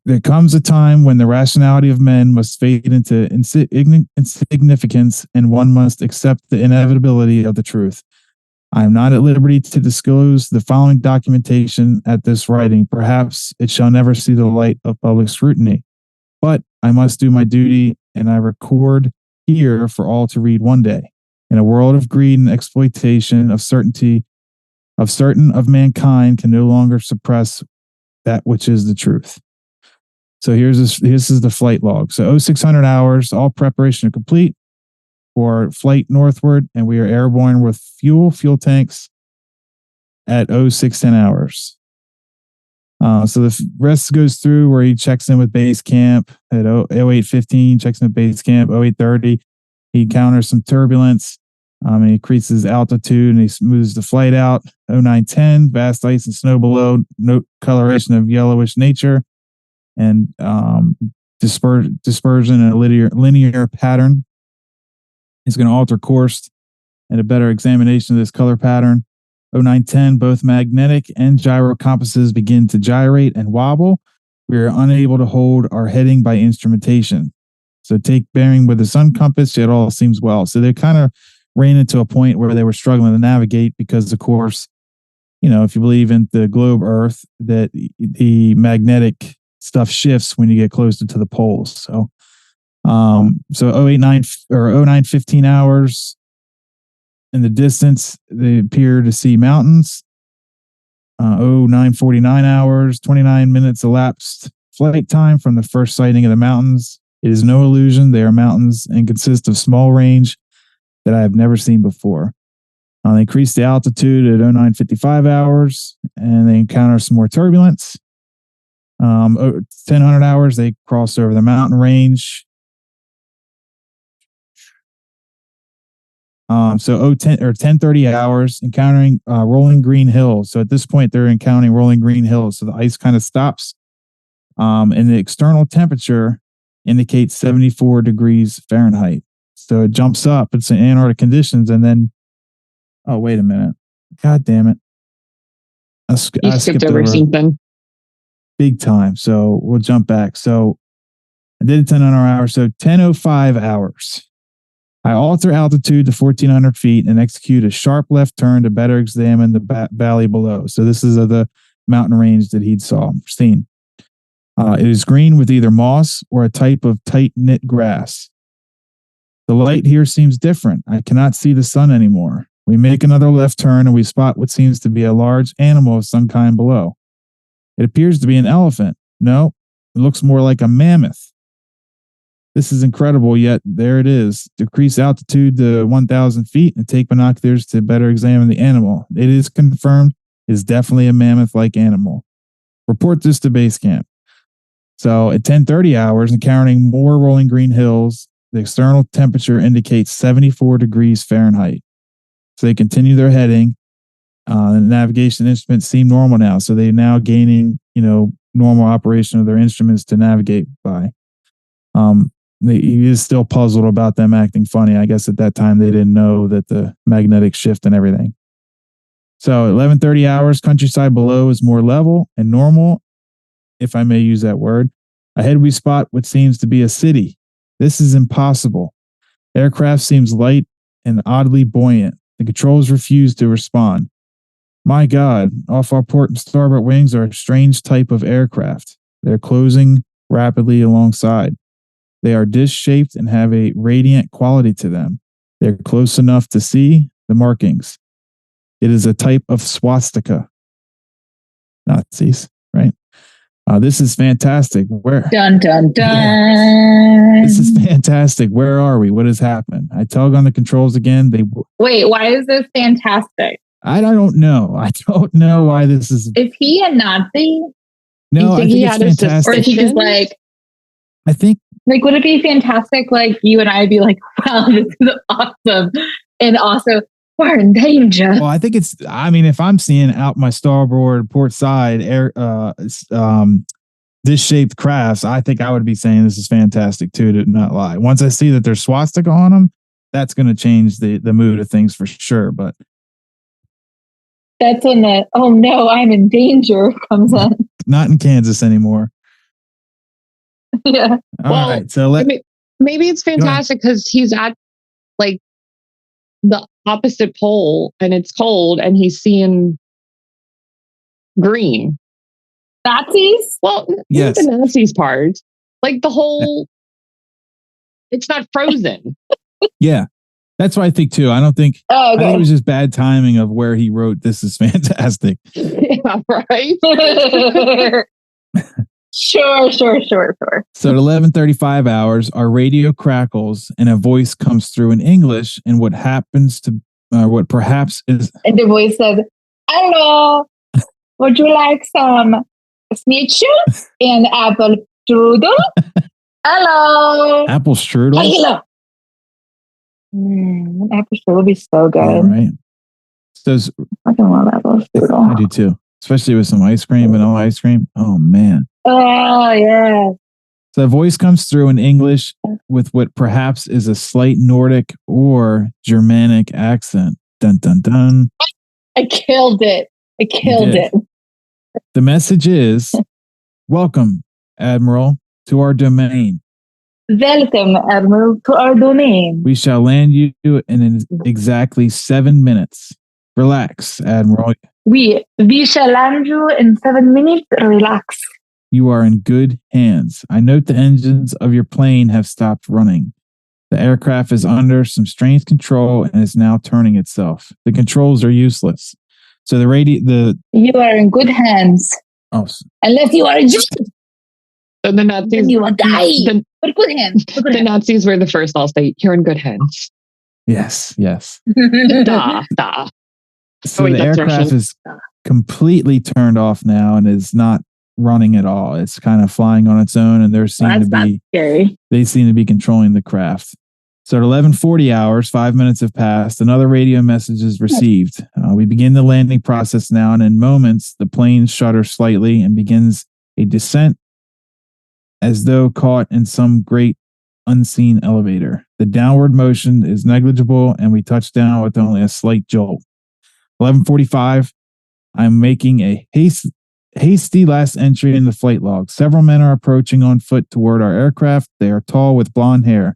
There comes a time when the rationality of men must fade into insignificance, and one must accept the inevitability of the truth. I am not at liberty to disclose the following documentation at this writing. Perhaps it shall never see the light of public scrutiny. But I must do my duty, and I record here for all to read one day. In a world of greed and exploitation, of certain of mankind can no longer suppress that which is the truth. So this is the flight log. So 0600 hours, all preparation complete for flight northward, and we are airborne with fuel tanks at 0610 hours. So the rest goes through where he checks in with base camp at 0815, checks in with base camp, 0830. He encounters some turbulence. And he increases altitude and he smooths the flight out. 0910, vast ice and snow below, no coloration of yellowish nature, and dispersion in a linear pattern. He's going to alter course and a better examination of this color pattern. 0910, both magnetic and gyro compasses begin to gyrate and wobble. We are unable to hold our heading by instrumentation. So take bearing with the sun compass, it all seems well. So they kind of ran into a point where they were struggling to navigate because, of course, if you believe in the globe Earth, that the magnetic stuff shifts when you get closer to the poles. So 0915 hours in the distance, they appear to see mountains. 0949 hours, 29 minutes elapsed flight time from the first sighting of the mountains. It is no illusion. They are mountains and consist of small range that I have never seen before. They increase the altitude at 0955 hours, and they encounter some more turbulence. 1000 hours, they cross over the mountain range. So 1030 hours, encountering rolling green hills. So at this point, they're encountering rolling green hills. So the ice kind of stops, and the external temperature indicates 74 degrees Fahrenheit. So it jumps up. It's in Antarctic conditions, and then, oh, wait a minute. God damn it. I skipped over something. Big time. So we'll jump back. So I did 1000 hours. So 1005 hours. I alter altitude to 1400 feet and execute a sharp left turn to better examine the valley below. So this is the mountain range that he'd seen. It is green with either moss or a type of tight-knit grass. The light here seems different. I cannot see the sun anymore. We make another left turn and we spot what seems to be a large animal of some kind below. It appears to be an elephant. No, it looks more like a mammoth. This is incredible, yet there it is. Decrease altitude to 1,000 feet and take binoculars to better examine the animal. It is confirmed it is definitely a mammoth-like animal. Report this to base camp. So at 10:30 hours, encountering more rolling green hills, the external temperature indicates 74 degrees Fahrenheit. So they continue their heading. The navigation instruments seem normal now. So they're now gaining, normal operation of their instruments to navigate by. He is still puzzled about them acting funny. I guess at that time they didn't know that the magnetic shift and everything. So at 11:30 hours, countryside below is more level and normal, if I may use that word. Ahead we spot what seems to be a city. This is impossible. Aircraft seems light and oddly buoyant. The controls refuse to respond. My God, off our port and starboard wings are a strange type of aircraft. They're closing rapidly alongside. They are disc-shaped and have a radiant quality to them. They're close enough to see the markings. It is a type of swastika. Nazis, right? This is fantastic. Where? Dun, dun, dun. Yeah. This is fantastic. Where are we? What has happened? I tug on the controls again. Wait, why is this fantastic? I don't know. I don't know why this is. Is he a Nazi? No, I think it's fantastic. Or is he just like, I think, like, would it be fantastic? Like you and I would be like, wow, this is awesome. And also, we're in danger. Well, I think if I'm seeing out my starboard port side disc-shaped crafts, I think I would be saying this is fantastic too, to not lie. Once I see that there's swastika on them, that's going to change the mood of things for sure. But that's when the, oh no, I'm in danger comes in. Not in Kansas anymore. Yeah. All right. So maybe it's fantastic because he's at like the opposite pole and it's cold and he's seeing green. Nazis? Well, yes. The Nazis part. Like the whole, it's not frozen. Yeah. That's what I think too. I think it was just bad timing of where he wrote this is fantastic. Yeah, right? Sure. So at 11:35 hours, our radio crackles and a voice comes through in English, and what perhaps is. And the voice says, "Hello, would you like some schnitzel and apple strudel? Hello, Apple strudel. Hello. Apple strudel would be so good. All right. So I can love apple strudel. I do too, especially with some ice cream, vanilla ice cream. Oh man. Oh yeah. So the voice comes through in English with what perhaps is a slight Nordic or Germanic accent. Dun dun dun. I killed it. The message is, welcome, Admiral, to our domain. Welcome, Admiral, to our domain. We shall land you in exactly 7 minutes. Relax, Admiral. We shall land you in 7 minutes. Relax. You are in good hands. I note the engines of your plane have stopped running. The aircraft is under some strange control and is now turning itself. The controls are useless. So you are in good hands. Oh, unless you are a Jew. So the Nazis, then you will die. But good hands. The Nazis were the first. I'll say you're in good hands. Yes. Da. So the aircraft is completely turned off now and is not running at all. It's kind of flying on its own, and they seem to be controlling the craft. So at 11:40 hours, 5 minutes have passed. Another radio message is received. We begin the landing process now, and in moments, the plane shudders slightly and begins a descent as though caught in some great unseen elevator. The downward motion is negligible, and we touch down with only a slight jolt. 11:45, I'm making a hasty last entry in the flight log. Several men are approaching on foot toward our aircraft. They are tall with blonde hair.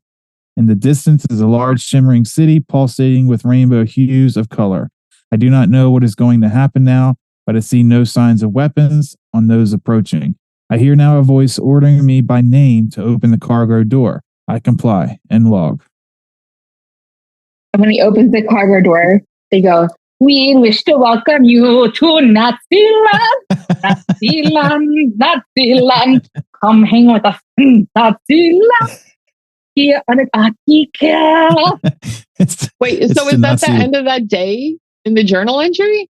In the distance is a large shimmering city pulsating with rainbow hues of color. I do not know what is going to happen now, but I see no signs of weapons on those approaching. I hear now a voice ordering me by name to open the cargo door. I comply. End log. And when he opens the cargo door, they go, We wish to welcome you to Nazi land. Nazi land, Nazi land. Come hang with us in Nazi land. Here on Antarctica. Wait, so is that the end of that day in the journal entry?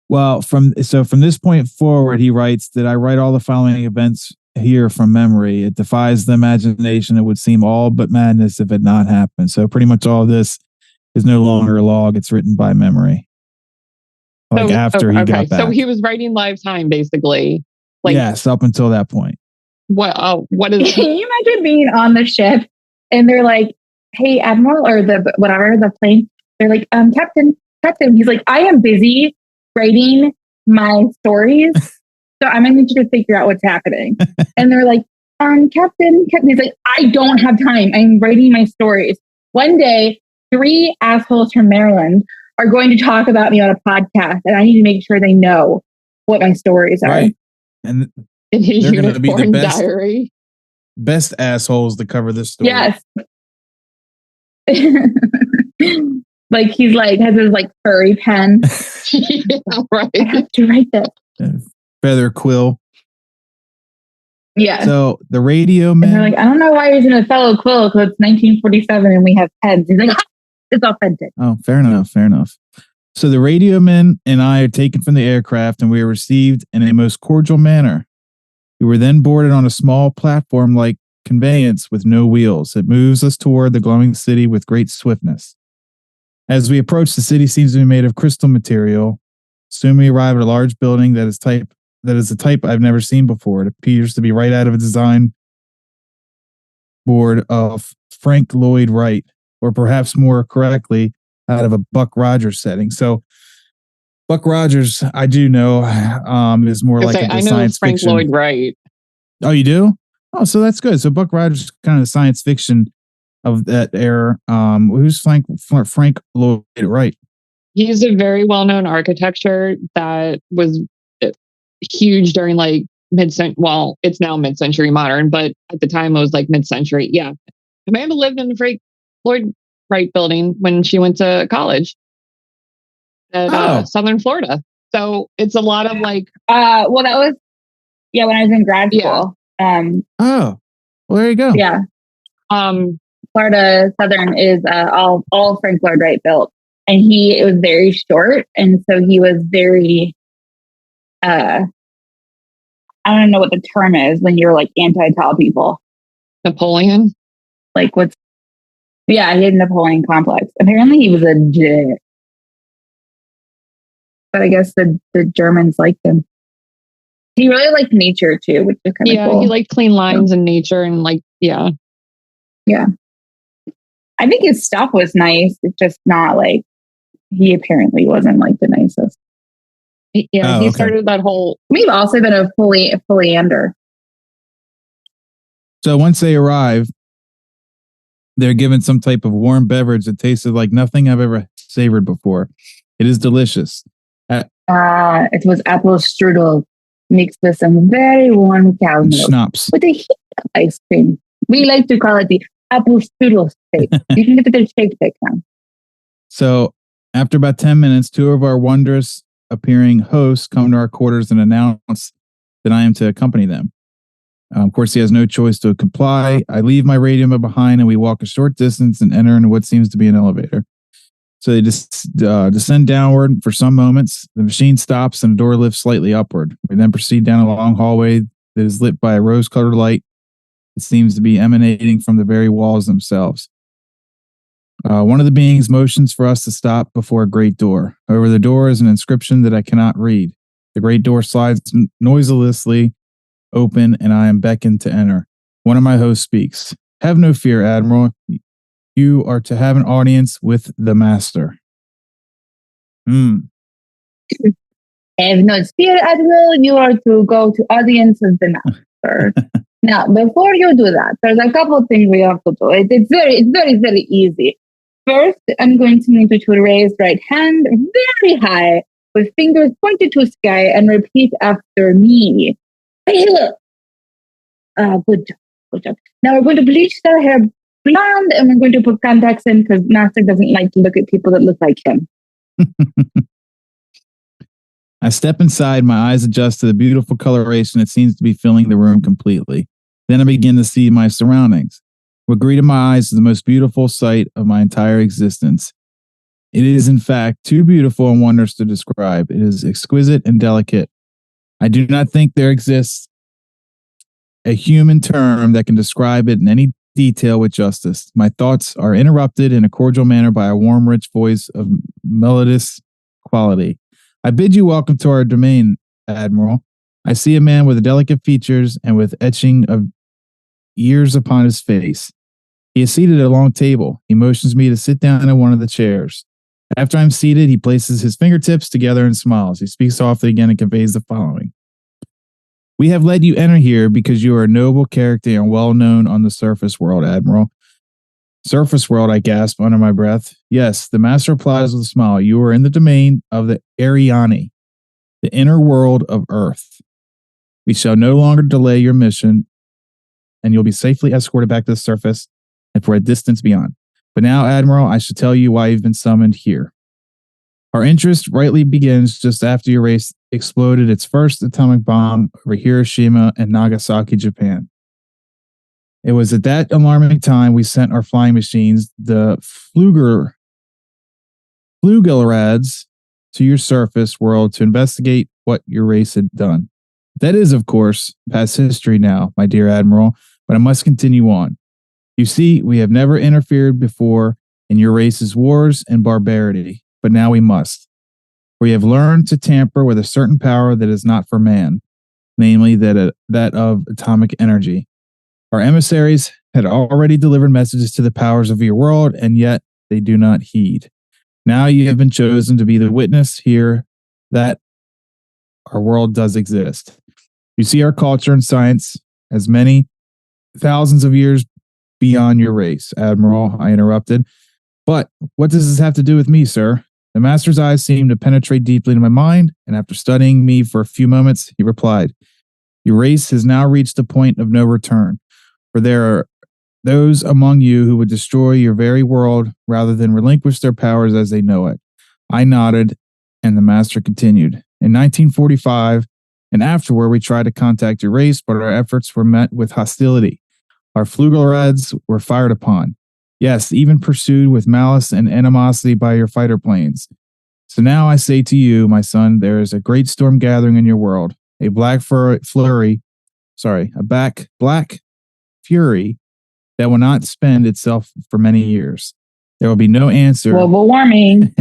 Well, from this point forward, he writes that I write all the following events here from memory. It defies the imagination. It would seem all but madness if it not happened. So pretty much all this is no longer a log. It's written by memory. Like after he got back. So he was writing live time, basically. Like, yes, up until that point. What is? Can you imagine being on the ship and they're like, "Hey, Admiral," or the plane. They're like, Captain. He's like, "I am busy writing my stories, so I'm gonna need you to figure out what's happening." And they're like, Captain. He's like, "I don't have time. I'm writing my stories." One day, 3 assholes from Maryland are going to talk about me on a podcast, and I need to make sure they know what my stories are. Right. And in his they're going to be the best assholes to cover this story. Yes. Like he's like has his like furry pen. Yeah, right. I have to write that. Feather quill. Yeah. So the radio man. And they're like, "I don't know why you're using a fellow quill because it's 1947 and we have pens." He's like, "It's authentic." Oh, fair enough. So the radio men and I are taken from the aircraft and we are received in a most cordial manner. We were then boarded on a small platform-like conveyance with no wheels. It moves us toward the glowing city with great swiftness. As we approach, the city seems to be made of crystal material. Soon we arrive at a large building that is a type I've never seen before. It appears to be right out of a design board of Frank Lloyd Wright, or perhaps more correctly, out of a Buck Rogers setting. So Buck Rogers, I do know, is more like a science Frank fiction. Lloyd Wright. Oh, you do? Oh, so that's good. So Buck Rogers is kind of the science fiction of that era. Who's Frank Lloyd Wright? He's a very well-known architecture that was huge during like mid-century. Well, it's now mid-century modern, but at the time it was like mid-century. Yeah, Amanda lived in the Frank Lloyd Wright building when she went to college at Southern Florida. So it's a lot of like. Well, that was when I was in grad school. Well, there you go. Yeah. Florida Southern is all Frank Lloyd Wright built, and it was very short, and so he was very. I don't know what the term is when you're like anti-tall people. Napoleon. Like what's? Yeah, he had a Napoleon complex. Apparently, he was a dick. But I guess the Germans liked him. He really liked nature too, which is kind of cool. Yeah, he liked clean lines and nature and like, yeah. Yeah. I think his stuff was nice. It's just not like, he apparently wasn't like the nicest. Yeah, he started that whole... We've also been a Fullander. So once they arrive, they're given some type of warm beverage that tasted like nothing I've ever savored before. It is delicious. It was apple strudel mixed with some very warm cow milk. Schnapps. With a hint of ice cream. We like to call it the apple strudel shake. You can get the shake now. So after about 10 minutes, 2 of our wondrous appearing hosts come to our quarters and announce that I am to accompany them. Of course, he has no choice to comply. I leave my radio behind and we walk a short distance and enter into what seems to be an elevator. So they just descend downward for some moments. The machine stops and the door lifts slightly upward. We then proceed down a long hallway that is lit by a rose-colored light. It seems to be emanating from the very walls themselves. One of the beings motions for us to stop before a great door. Over the door is an inscription that I cannot read. The great door slides noiselessly open and I am beckoned to enter. One of my hosts speaks. Have no fear, Admiral. You are to have an audience with the master. Have no fear, Admiral. You are to go to audience with the master. Now, before you do that, there's a couple of things we have to do. It's very, very easy. First, I'm going to need you to raise right hand very high with fingers pointed to sky and repeat after me. Good job. Now we're going to bleach the hair blonde and we're going to put contacts in because Master doesn't like to look at people that look like him. I step inside, my eyes adjust to the beautiful coloration that seems to be filling the room completely. Then I begin to see my surroundings. What greeted my eyes is the most beautiful sight of my entire existence. It is, in fact, too beautiful and wondrous to describe. It is exquisite and delicate. I do not think there exists a human term that can describe it in any detail with justice. My thoughts are interrupted in a cordial manner by a warm, rich voice of melodious quality. I bid you welcome to our domain, Admiral. I see a man with delicate features and with etching of years upon his face. He is seated at a long table. He motions me to sit down in one of the chairs. After I'm seated, he places his fingertips together and smiles. He speaks softly again and conveys the following. We have let you enter here because you are a noble character and well known on the surface world, Admiral. Surface world, I gasp under my breath. Yes, the master replies with a smile. You are in the domain of the Ariani, the inner world of Earth. We shall no longer delay your mission, and you'll be safely escorted back to the surface and for a distance beyond. But now, Admiral, I should tell you why you've been summoned here. Our interest rightly begins just after your race exploded its first atomic bomb over Hiroshima and Nagasaki, Japan. It was at that alarming time we sent our flying machines, the Flugellrads, to your surface world to investigate what your race had done. That is, of course, past history now, my dear Admiral, but I must continue on. You see, we have never interfered before in your race's wars and barbarity, but now we must. We have learned to tamper with a certain power that is not for man, namely that of atomic energy. Our emissaries had already delivered messages to the powers of your world, and yet they do not heed. Now you have been chosen to be the witness here that our world does exist. You see our culture and science as many thousands of years beyond your race, Admiral, I interrupted. But what does this have to do with me, sir? The master's eyes seemed to penetrate deeply into my mind, and after studying me for a few moments, he replied, your race has now reached a point of no return. For there are those among you who would destroy your very world rather than relinquish their powers as they know it. I nodded, and the master continued. In 1945 and afterward, we tried to contact your race, but our efforts were met with hostility. Our Flugellrads were fired upon. Yes, even pursued with malice and animosity by your fighter planes. So now I say to you, my son, there is a great storm gathering in your world, a black fury that will not spend itself for many years. There will be no answer. Global warming.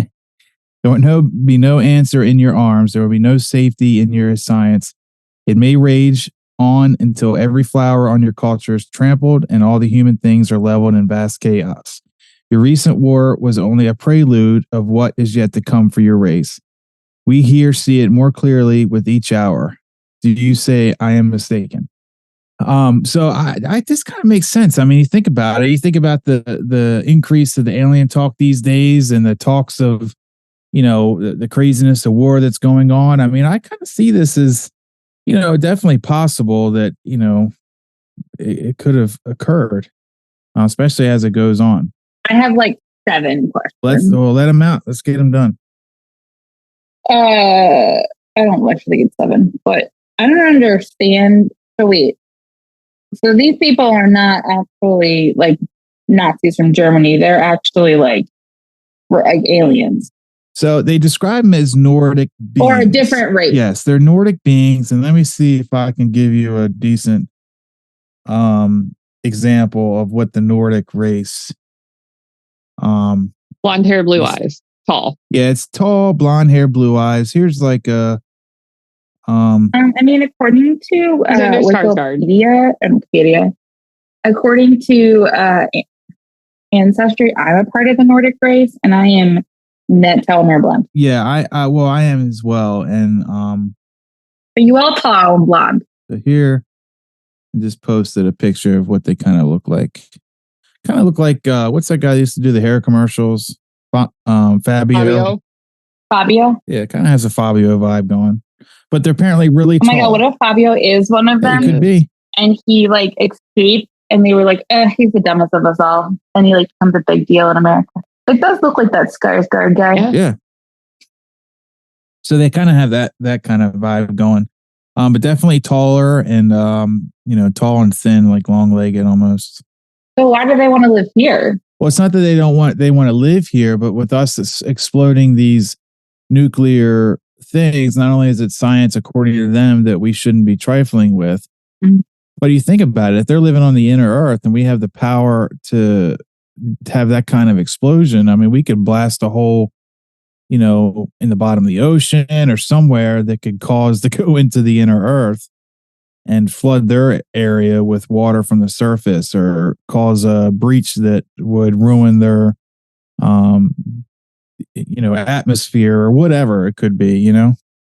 There will be no answer in your arms. There will be no safety in your science. It may rage on until every flower on your culture is trampled and all the human things are leveled in vast chaos. Your recent war was only a prelude of what is yet to come for your race. We here see it more clearly with each hour. Do you say I am mistaken? So I this kind of makes sense. I mean, you think about it. You think about the increase of the alien talk these days and the talks of, the craziness of war that's going on. I mean, I kind of see this as, definitely possible that, it could have occurred, especially as it goes on. I have like 7 questions. Let them out. Let's get them done. I don't actually get 7, but I don't understand. So wait. So these people are not actually like Nazis from Germany. They're actually like aliens. So they describe them as Nordic beings. Or a different race. Yes, they're Nordic beings. And let me see if I can give you a decent example of what the Nordic race. Blonde hair, blue eyes, tall. Yeah, it's tall, blonde hair, blue eyes. Here's like a. According to Wikipedia, according to Ancestry, I'm a part of the Nordic race, and I am net telomere blonde. Yeah, I am as well, and Are you all tall and blonde? So here, I just posted a picture of what they kind of look like. Kind of look like what's that guy that used to do the hair commercials? Fabio. Fabio? Yeah, it kind of has a Fabio vibe going. But they're apparently really tall. Oh my God, what if Fabio is one of them? It could be. And he escaped and they were like, he's the dumbest of us all. And he becomes a big deal in America. It does look like that Skarsgård guy. Yeah. So they kind of have that kind of vibe going. But definitely taller and tall and thin, like long-legged almost. So why do they want to live here? Well, it's not that they want to live here, but with us it's exploding these nuclear things, not only is it science according to them that we shouldn't be trifling with, but you think about it, if they're living on the inner earth and we have the power to have that kind of explosion, I mean, we could blast a hole, in the bottom of the ocean or somewhere that could cause to go into the inner earth and flood their area with water from the surface or cause a breach that would ruin their atmosphere or whatever it could be.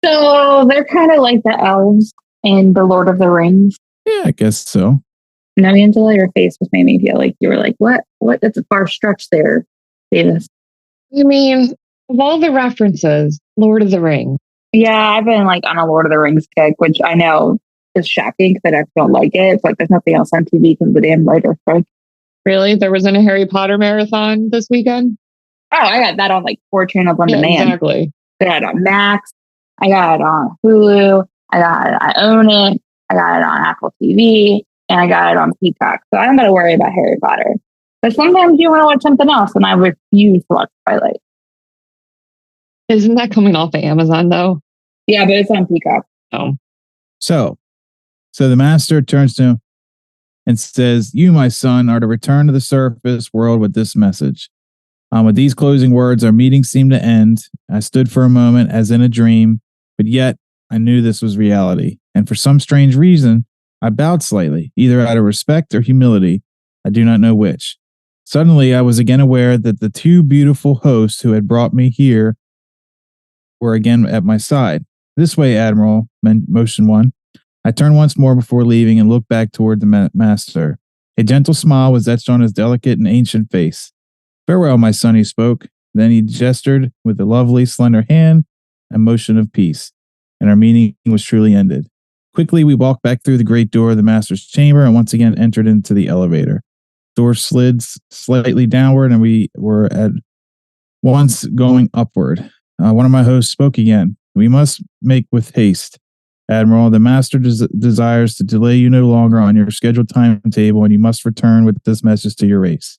So they're kind of like the elves in the Lord of the Rings. Yeah, I guess so. No, Angela, your face just made me feel like you were like, what? That's a far stretch there, Davis. I mean, of all the references, Lord of the Rings. Yeah, I've been like on a Lord of the Rings kick, which I know is shocking because I don't like it. It's like there's nothing else on TV because the damn writer strike. Really? There wasn't a Harry Potter marathon this weekend? Oh, I got that on like 4 channels on demand. Exactly. I got it on Max. I got it on Hulu. I own it. I got it on Apple TV. And I got it on Peacock. So I don't got to worry about Harry Potter. But sometimes you want to watch something else, and I refuse to watch Twilight. Isn't that coming off of Amazon, though? Yeah, but it's on Peacock. Oh. So the master turns to him and says, "You, my son, are to return to the surface world with this message." With these closing words, our meeting seemed to end. I stood for a moment as in a dream, but yet I knew this was reality. And for some strange reason, I bowed slightly, either out of respect or humility. I do not know which. Suddenly, I was again aware that the 2 beautiful hosts who had brought me here were again at my side. "This way, Admiral," motion 1. I turned once more before leaving and looked back toward the master. A gentle smile was etched on his delicate and ancient face. "Farewell, my son," he spoke. Then he gestured with a lovely, slender hand, a motion of peace, and our meeting was truly ended. Quickly, we walked back through the great door of the master's chamber and once again entered into the elevator. Door slid slightly downward, and we were at once going upward. One of my hosts spoke again. "We must make with haste, Admiral. The master desires to delay you no longer on your scheduled timetable, and you must return with this message to your race."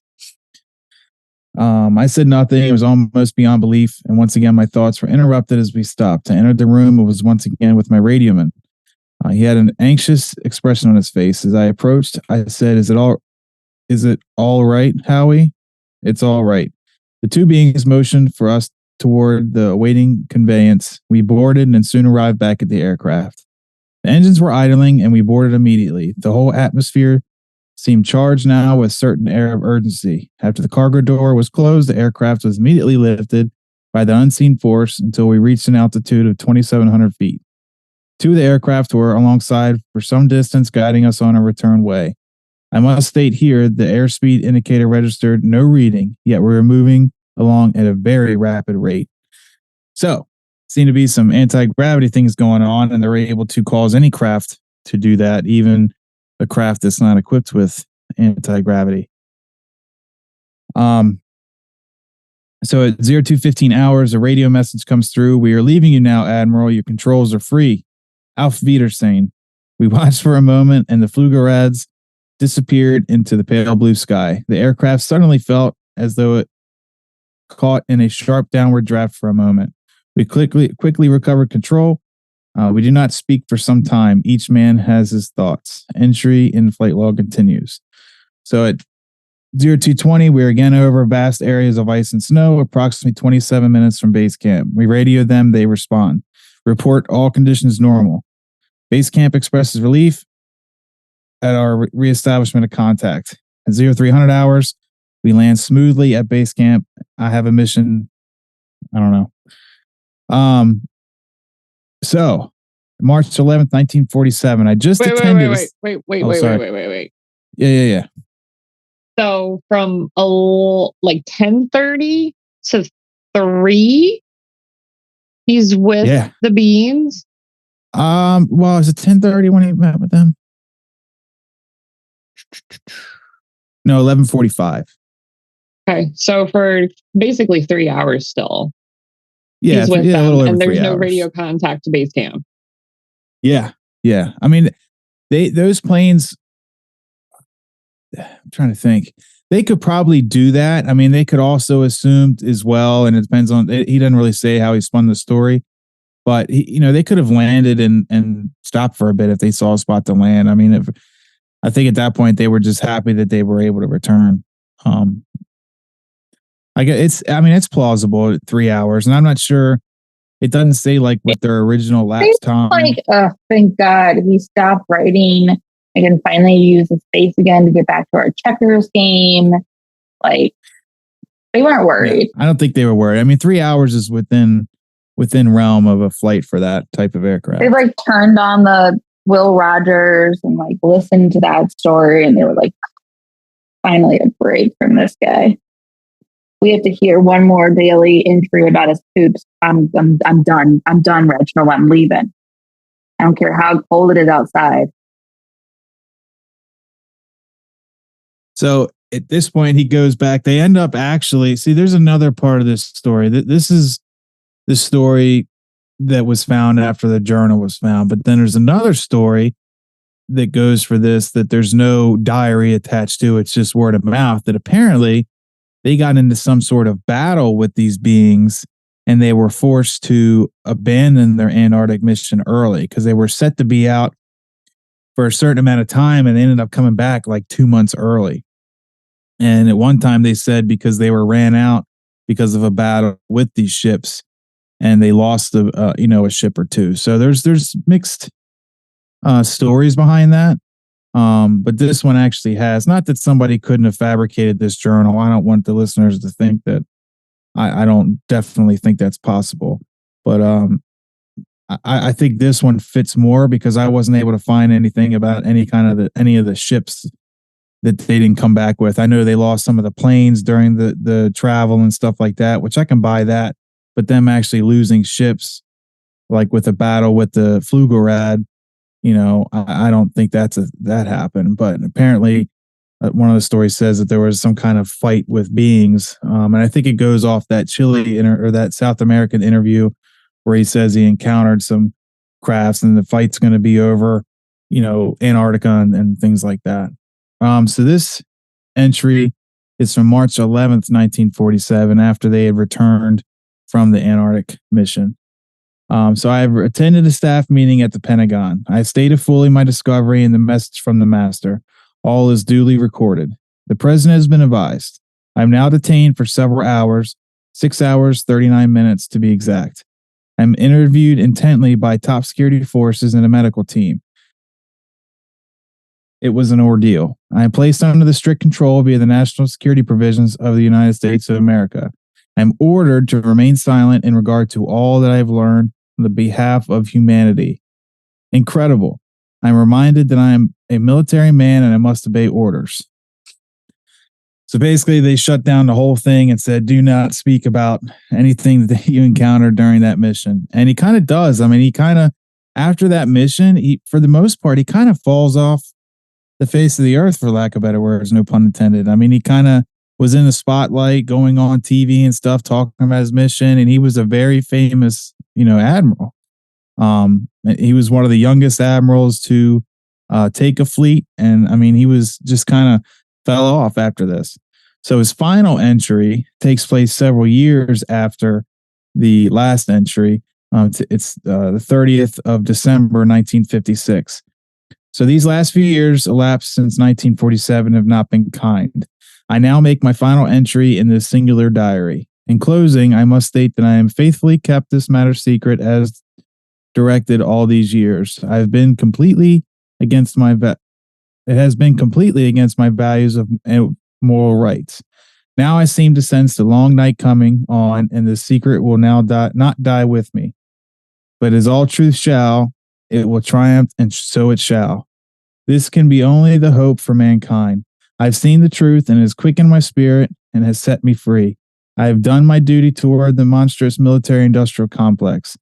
I said nothing. It was almost beyond belief, and once again my thoughts were interrupted as we stopped. I entered the room and was once again with my radioman. He had an anxious expression on his face. As I approached, I said, Is it all right, Howie?" "It's all right." The 2 beings motioned for us toward the awaiting conveyance. We boarded and soon arrived back at the aircraft. The engines were idling, and we boarded immediately. The whole atmosphere seemed charged now with certain air of urgency. After the cargo door was closed, the aircraft was immediately lifted by the unseen force until we reached an altitude of 2,700 feet. 2 of the aircraft were alongside for some distance, guiding us on our return way. I must state here the airspeed indicator registered no reading, yet we were moving along at a very rapid rate. So, seem to be some anti-gravity things going on, and they're able to cause any craft to do that, even a craft that's not equipped with anti-gravity. So at 02:15 hours, a radio message comes through. "We are leaving you now, Admiral. Your controls are free. Auf Wiedersehen." We watched for a moment, and the Flugerads disappeared into the pale blue sky. The aircraft suddenly felt as though it caught in a sharp downward draft for a moment. We quickly recovered control. We do not speak for some time. Each man has his thoughts. Entry in flight log continues. So at 0220, we're again over vast areas of ice and snow, approximately 27 minutes from base camp. We radio them. They respond. Report all conditions normal. Base camp expresses relief at our reestablishment of contact. At 0300 hours, we land smoothly at base camp. I have a mission. I don't know. So March 11th, 1947. I just attended. Wait. Yeah. So from 10:30 to 3, he's with the beans. Well, is it 10:30 when he met with them? No, 11:45. Okay, so for basically 3 hours still. Yeah, he's with a little them, over and 3 there's no hours. radio contact to base camp. Yeah. I mean, those planes. I'm trying to think. They could probably do that. I mean, they could also assume as well, and it depends on. He doesn't really say how he spun the story, but they could have landed and stopped for a bit if they saw a spot to land. I mean, I think at that point they were just happy that they were able to return. I guess it's plausible at 3 hours, and I'm not sure. It doesn't say like what their original lapse time. Like, oh, thank God he stopped writing. I can finally use the space again to get back to our checkers game. Like, they weren't worried. Yeah, I don't think they were worried. I mean, 3 hours is within realm of a flight for that type of aircraft. They like turned on the Will Rogers and like listened to that story, and they were like, finally a break from this guy. We have to hear one more daily entry about his poops. I'm done. I'm done, Reginald. I'm leaving. I don't care how cold it is outside. So at this point, he goes back. They end up actually, see, there's another part of this story. This is the story that was found after the journal was found. But then there's another story that goes for this, that there's no diary attached to it. It's just word of mouth, that apparently they got into some sort of battle with these beings and they were forced to abandon their Antarctic mission early because they were set to be out for a certain amount of time, and they ended up coming back like 2 months early. And at one time they said because they were ran out because of a battle with these ships, and they lost a ship or two. So there's mixed stories behind that. But this one actually has, not that somebody couldn't have fabricated this journal. I don't want the listeners to think that. I don't definitely think that's possible. But I think this one fits more because I wasn't able to find anything about any of the ships that they didn't come back with. I know they lost some of the planes during the travel and stuff like that, which I can buy that. But them actually losing ships, like with a battle with the Flugelrad, I don't think that happened. But apparently, one of the stories says that there was some kind of fight with beings, and I think it goes off that or that South American interview where he says he encountered some crafts and the fight's going to be over, Antarctica and things like that. So this entry is from March 11th, 1947, after they had returned from the Antarctic mission. So I've attended a staff meeting at the Pentagon. I stated fully my discovery and the message from the master. All is duly recorded. The president has been advised. I am now detained for several hours, 6 hours, 39 minutes to be exact. I am interviewed intently by top security forces and a medical team. It was an ordeal. I am placed under the strict control via the national security provisions of the United States of America. I am ordered to remain silent in regard to all that I have learned on the behalf of humanity. Incredible. I'm reminded that I am a military man and I must obey orders. So basically, they shut down the whole thing and said, do not speak about anything that you encountered during that mission. And he kind of does. I mean, after that mission, for the most part, he kind of falls off the face of the earth, for lack of better words, no pun intended. I mean, he kind of was in the spotlight, going on TV and stuff, talking about his mission. And he was a very famous, admiral. He was one of the youngest admirals to take a fleet. And I mean, he was just kind of fell off after this. So his final entry takes place several years after the last entry. It's the 30th of December, 1956. So these last few years elapsed since 1947 have not been kind. I now make my final entry in this singular diary. In closing, I must state that I am faithfully kept this matter secret as directed all these years. I have been completely against it has been completely against my values of moral rights. Now I seem to sense the long night coming on, and the secret will now not die with me. But as all truth shall, it will triumph, and so it shall. This can be only the hope for mankind. I've seen the truth, and it has quickened my spirit and has set me free. I have done my duty toward the monstrous military-industrial complex.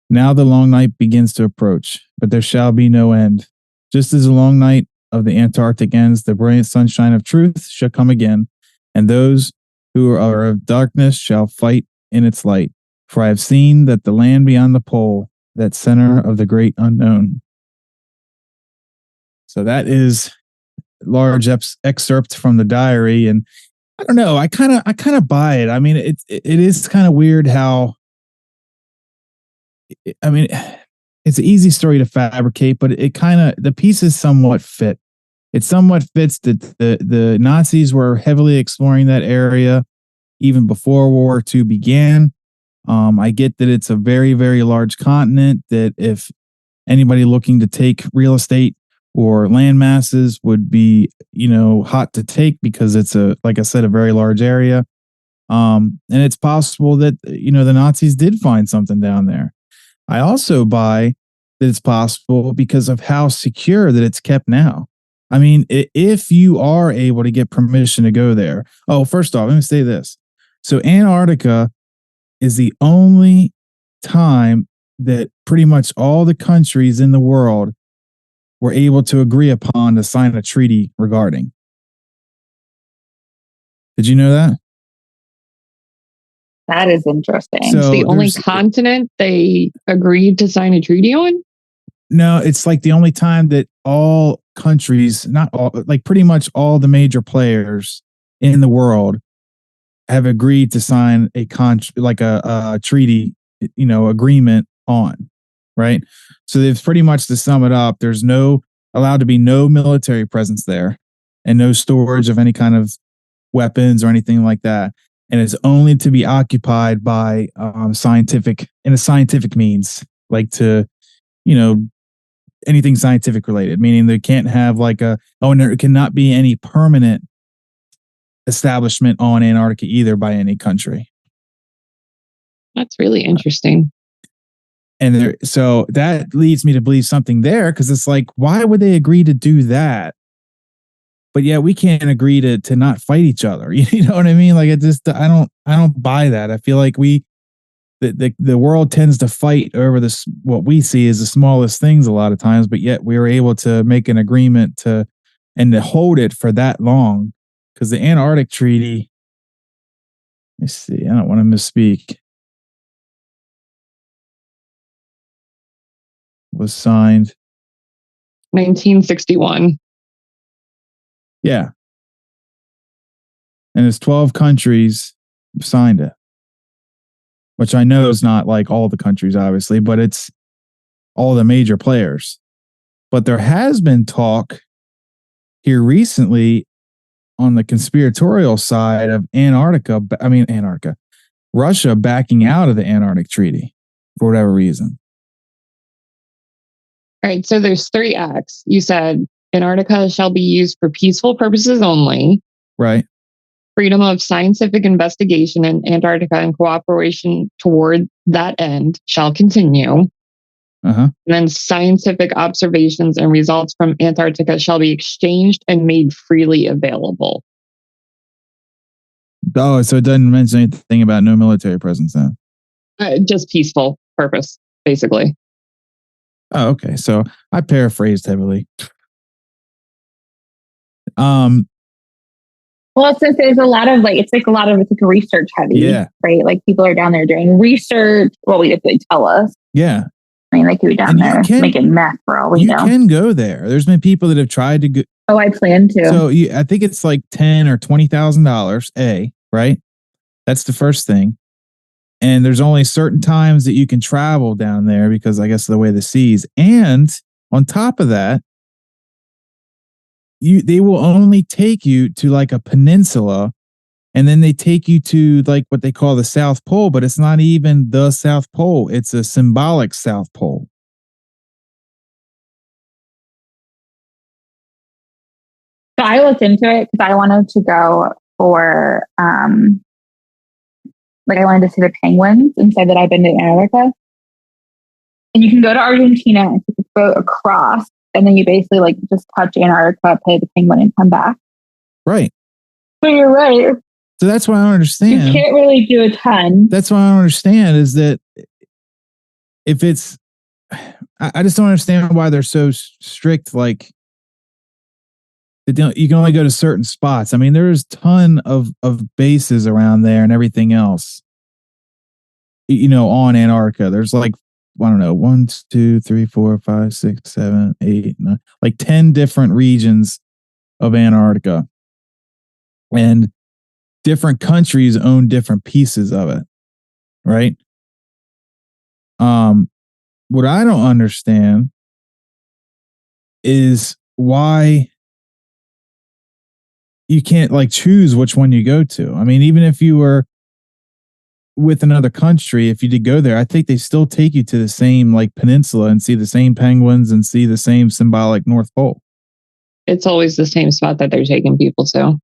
Now the long night begins to approach, but there shall be no end. Just as the long night of the Antarctic ends, the brilliant sunshine of truth shall come again, and those who are of darkness shall fight in its light. For I have seen that the land beyond the pole, that center of the great unknown. So that is large excerpt from the diary, and I don't know. I kind of buy it. I mean, it is kind of weird how. I mean, it's an easy story to fabricate, but it kind of the pieces somewhat fit. It somewhat fits that the Nazis were heavily exploring that area even before World War II began. I get that it's a very, very large continent, that if anybody looking to take real estate or land masses would be, hot to take because it's like I said, a very large area. And it's possible that, the Nazis did find something down there. I also buy that it's possible because of how secure that it's kept now. I mean, if you are able to get permission to go there. Oh, first off, let me say this. So Antarctica is the only time that pretty much all the countries in the world were able to agree upon to sign a treaty regarding. Did you know that? That is interesting. So it's the only continent they agreed to sign a treaty on? No, it's like the only time that all countries, not all, like pretty much all the major players in the world have agreed to sign a treaty, agreement on, right? So there's pretty much, to sum it up, there's allowed to be no military presence there and no storage of any kind of weapons or anything like that. And it's only to be occupied by scientific means, like to, anything scientific related, meaning they can't have and there cannot be any permanent establishment on Antarctica either by any country. That's really interesting. And so that leads me to believe something there, because it's like, why would they agree to do that? But yeah, we can't agree to not fight each other. You know what I mean? Like, I don't buy that. I feel like the world tends to fight over this, what we see as the smallest things a lot of times, but yet we were able to make an agreement to hold it for that long. Because the Antarctic Treaty, let me see, I don't want to misspeak, was signed 1961. Yeah. And it's 12 countries signed it, which I know is not like all the countries, obviously, but it's all the major players. But there has been talk here recently on the conspiratorial side of Russia backing out of the Antarctic Treaty for whatever reason. All right. So there's 3 acts. You said Antarctica shall be used for peaceful purposes only. Right. Freedom of scientific investigation in Antarctica and cooperation toward that end shall continue. Uh-huh. And then scientific observations and results from Antarctica shall be exchanged and made freely available. Oh, so it doesn't mention anything about no military presence then? Just peaceful purpose, basically. Oh, okay. So I paraphrased heavily. Well, since there's a lot of it's research heavy, yeah, right? Like people are down there doing research. Well, if they tell us, yeah. I mean, they could be down there making meth for all we know. You can go there. There's been people that have tried to go. Oh, I plan to. So I think it's like $10,000 or $20,000. Right? That's the first thing. And there's only certain times that you can travel down there because I guess of the way the seas. And on top of that, they will only take you to like a peninsula, and then they take you to like what they call the South Pole, but it's not even the South Pole. It's a symbolic South Pole. So I looked into it because I wanted to go for, I wanted to see the penguins and said that I've been to Antarctica. And you can go to Argentina and take a boat across, and then you basically just touch Antarctica, pay the penguin, and come back. Right. So you're right. So that's why I don't understand. You can't really do a ton. That's why I don't understand is that if it's, I just don't understand why they're so strict. Like, you can only go to certain spots. I mean, there's a ton of bases around there and everything else. on Antarctica. There's like, I don't know, 1, 2, 3, 4, 5, 6, 7, 8, 9, like 10 different regions of Antarctica. And different countries own different pieces of it. Right. What I don't understand is why you can't like choose which one you go to. I mean, even if you were with another country, if you did go there, I think they still take you to the same like peninsula and see the same penguins and see the same symbolic North Pole. It's always the same spot that they're taking people to.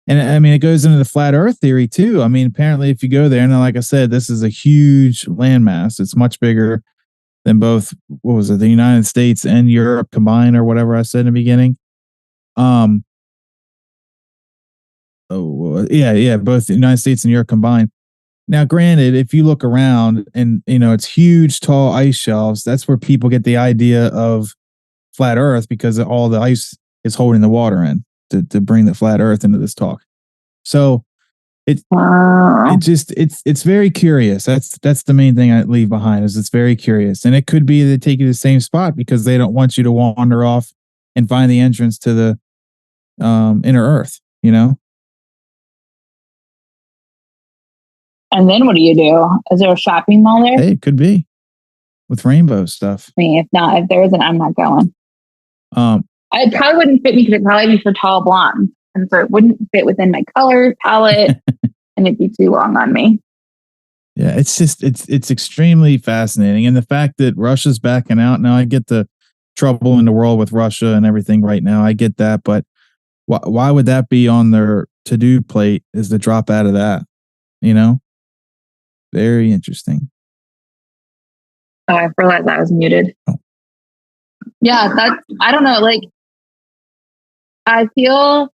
And I mean, it goes into the flat earth theory too. I mean, apparently if you go there, and like I said, this is a huge landmass. It's much bigger than both, what was it, the United States and Europe combined, or whatever I said in the beginning. Both the United States and Europe combined. Now, granted, if you look around and it's huge, tall ice shelves, that's where people get the idea of flat Earth, because all the ice is holding the water in to bring the flat Earth into this talk. So it's very curious. That's the main thing I leave behind, is it's very curious. And it could be they take you to the same spot because they don't want you to wander off and find the entrance to the inner Earth, And then what do you do? Is there a shopping mall there? Hey, it could be with rainbow stuff. I mean, if there isn't, I'm not going. It probably wouldn't fit me because it'd probably be for tall blondes. And so it wouldn't fit within my color palette and it'd be too long on me. Yeah, it's just, it's extremely fascinating. And the fact that Russia's backing out now, I get the trouble in the world with Russia and everything right now. I get that. But why would that be on their to-do plate, is to drop out of that? Very interesting. Oh, I realized I was muted. Oh. Yeah, I don't know. Like, I feel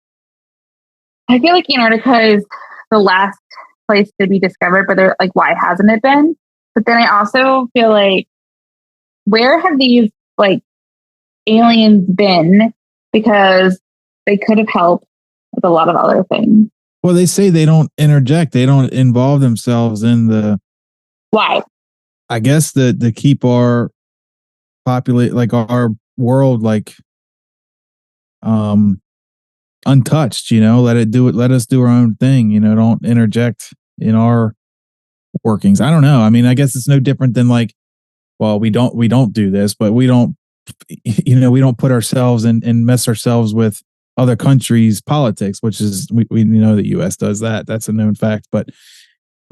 like Antarctica is the last place to be discovered, but they're like, why hasn't it been? But then I also feel like, where have these like aliens been? Because they could have helped with a lot of other things. Well, they say they don't interject. They don't involve themselves in the. Why? I guess to keep our our world like untouched, let us do our own thing, don't interject in our workings. I don't know. I mean, I guess it's no different than like, well, we don't do this, but we don't put ourselves and mess ourselves with other countries' politics, which is we know the US does that. That's a known fact. But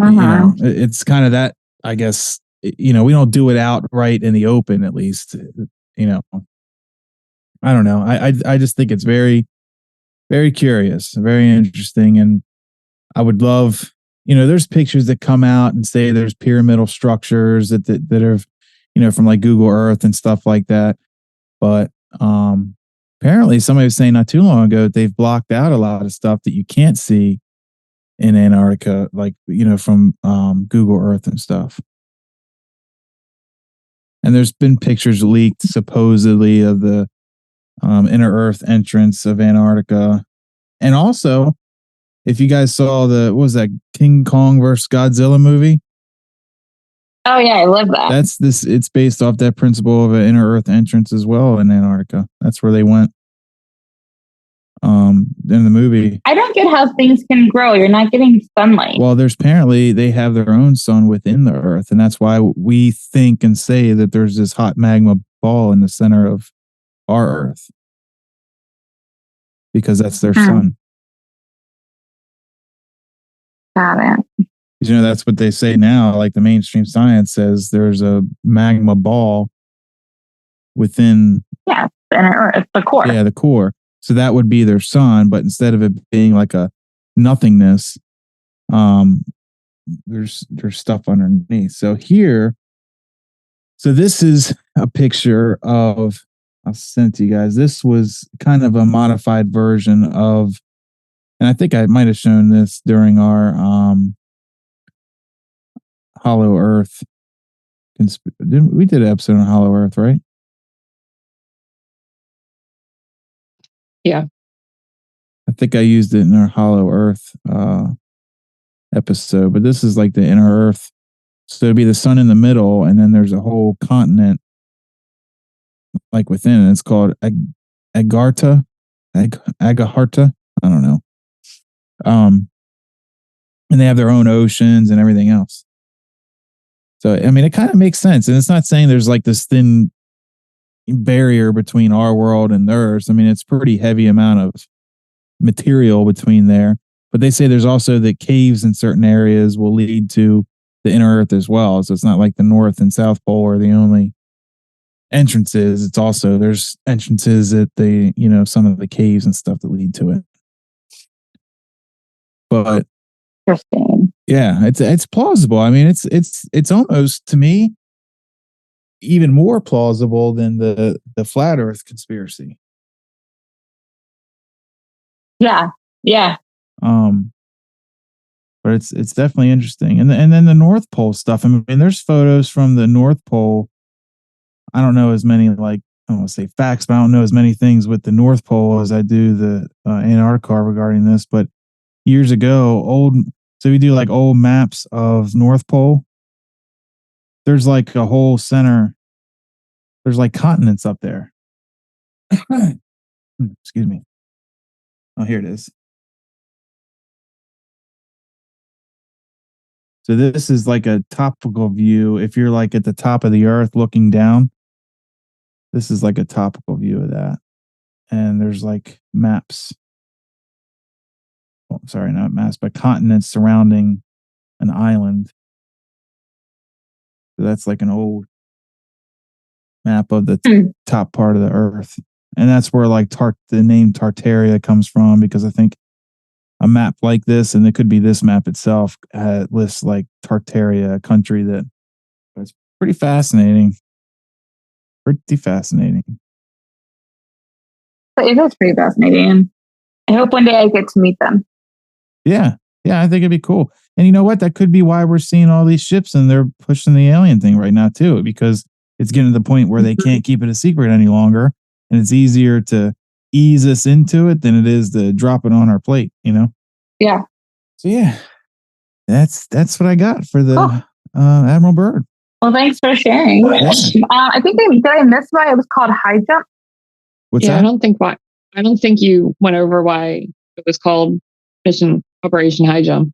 it's kind of that, I guess, we don't do it outright in the open, at least. I don't know. I just think it's very, very curious, very interesting. And I would love, there's pictures that come out and say there's pyramidal structures that are, from like Google Earth and stuff like that. But apparently somebody was saying not too long ago that they've blocked out a lot of stuff that you can't see in Antarctica, like, from Google Earth and stuff. And there's been pictures leaked supposedly of the inner Earth entrance of Antarctica. And also, if you guys saw what was that, King Kong versus Godzilla movie? Oh yeah, I love that. It's based off that principle of an inner Earth entrance as well in Antarctica. That's where they went. In the movie. I don't get how things can grow. You're not getting sunlight. Well, apparently they have their own sun within the Earth, and that's why we think and say that there's this hot magma ball in the center of our Earth, because that's their sun. Got it. That's what they say now. Like the mainstream science says, there's a magma ball within. Yeah, the inner Earth, the core. Yeah, the core. So that would be their sun, but instead of it being like a nothingness, there's stuff underneath. So this is a picture of, I'll send it to you guys. This was kind of a modified version of, and I think I might have shown this during our Hollow Earth. We did an episode on Hollow Earth, right? Yeah. I think I used it in our Hollow Earth episode, but this is like the inner Earth. So it'd be the sun in the middle, and then there's a whole continent like within it. It's called Agartha. Agaharta. I don't know. And they have their own oceans and everything else. So, I mean, it kind of makes sense. And it's not saying there's like this thin barrier between our world and theirs. I mean, it's pretty heavy amount of material between there. But they say there's also that caves in certain areas will lead to the inner Earth as well. So it's not like the North and South Pole are the only entrances. It's also there's entrances at the, some of the caves and stuff that lead to it. But Interesting. Yeah, it's plausible. I mean, it's almost to me even more plausible than the flat Earth conspiracy. Yeah. But it's definitely interesting, and then the North Pole stuff. I mean, there's photos from the North Pole. I don't know as many I don't want to say facts, but I don't know as many things with the North Pole as I do the Antarctica regarding this. But years ago, so we do like old maps of North Pole. There's like a whole center. There's like continents up there. Excuse me. Oh, here it is. So this is like a topical view. If you're like at the top of the Earth looking down, this is like a topical view of that. And there's like maps. Well, sorry, not maps, but continents surrounding an island. So that's like an old map of the top part of the Earth. And that's where like the name Tartaria comes from, because I think a map like this, and it could be this map itself, lists like Tartaria, a country that was pretty fascinating. Pretty fascinating. But it is pretty fascinating. I hope one day I get to meet them. Yeah, I think it'd be cool. And you know what? That could be why we're seeing all these ships and they're pushing the alien thing right now too, because it's getting to the point where they can't keep it a secret any longer, and it's easier to ease us into it than it is to drop it on our plate, Yeah. So yeah, that's what I got for the Admiral Byrd. Well, thanks for sharing. Yeah. I think did I miss why it was called HighJump? What's that? I don't think you went over why it was called Operation HighJump.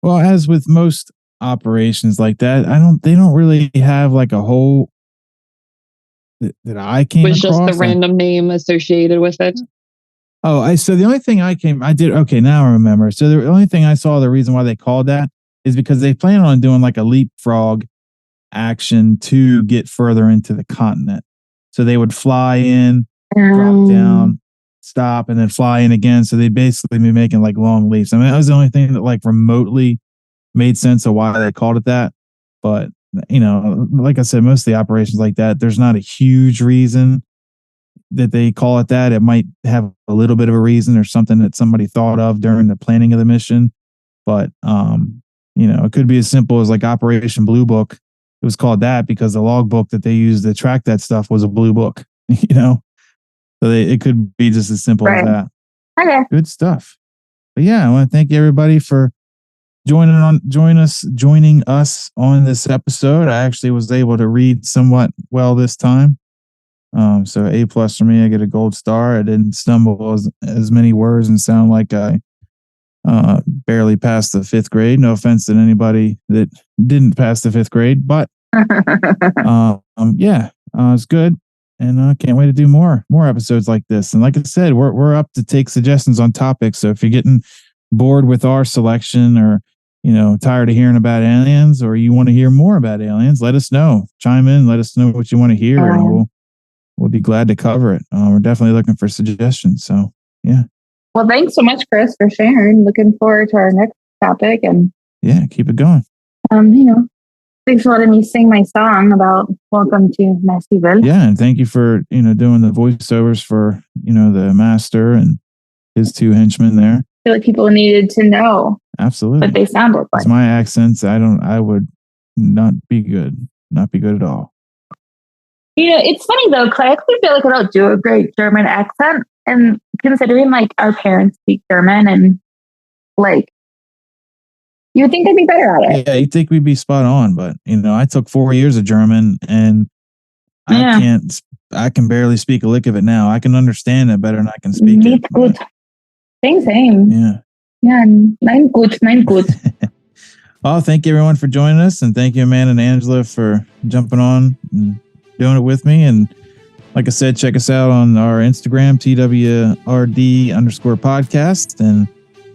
Well, as with most operations like that, they don't really have like a whole that I came across. It was just the random name associated with it. So the only thing okay, now I remember. So the only thing I saw, the reason why they called that is because they plan on doing like a leapfrog action to get further into the continent. So they would fly in, drop down, stop, and then fly in again. So they'd basically be making like long leaps. I mean, that was the only thing that like remotely made sense of why they called it that. But, like I said, most of the operations like that, there's not a huge reason that they call it that. It might have a little bit of a reason or something that somebody thought of during the planning of the mission. But, it could be as simple as like Operation Blue Book. It was called that because the logbook that they used to track that stuff was a blue book, So it could be just as simple as that. Okay. Good stuff. But yeah, I want to thank everybody for joining us on this episode. I actually was able to read somewhat well this time. So A+ for me. I get a gold star. I didn't stumble as many words and sound like I barely passed the 5th grade. No offense to anybody that didn't pass the 5th grade, but it's good. And I can't wait to do more episodes like this. And like I said, we're up to take suggestions on topics. So if you're getting bored with our selection, or tired of hearing about aliens, or you want to hear more about aliens, let us know. Chime in, let us know what you want to hear, and we'll be glad to cover it. We're definitely looking for suggestions. So yeah. Well, thanks so much, Chris, for sharing. Looking forward to our next topic, and keep it going. Thanks for letting me sing my song about welcome to Massiville. Yeah, and thank you for doing the voiceovers for the master and his 2 henchmen there. I feel like people needed to know. Absolutely. What they sound like. It's my accents. I would not be good at all. It's funny though, because I actually feel like I don't do a great German accent, and considering like our parents speak German, and like You would think I'd be better at it. Yeah, you'd think we'd be spot on, but I took 4 years of German, and I can barely speak a lick of it now. I can understand it better than I can speak it. Nicht gut. Same. Yeah. Yeah, nein gut. Well, thank you everyone for joining us, and thank you, Amanda and Angela, for jumping on and doing it with me. And like I said, check us out on our Instagram, TWRD_podcast, and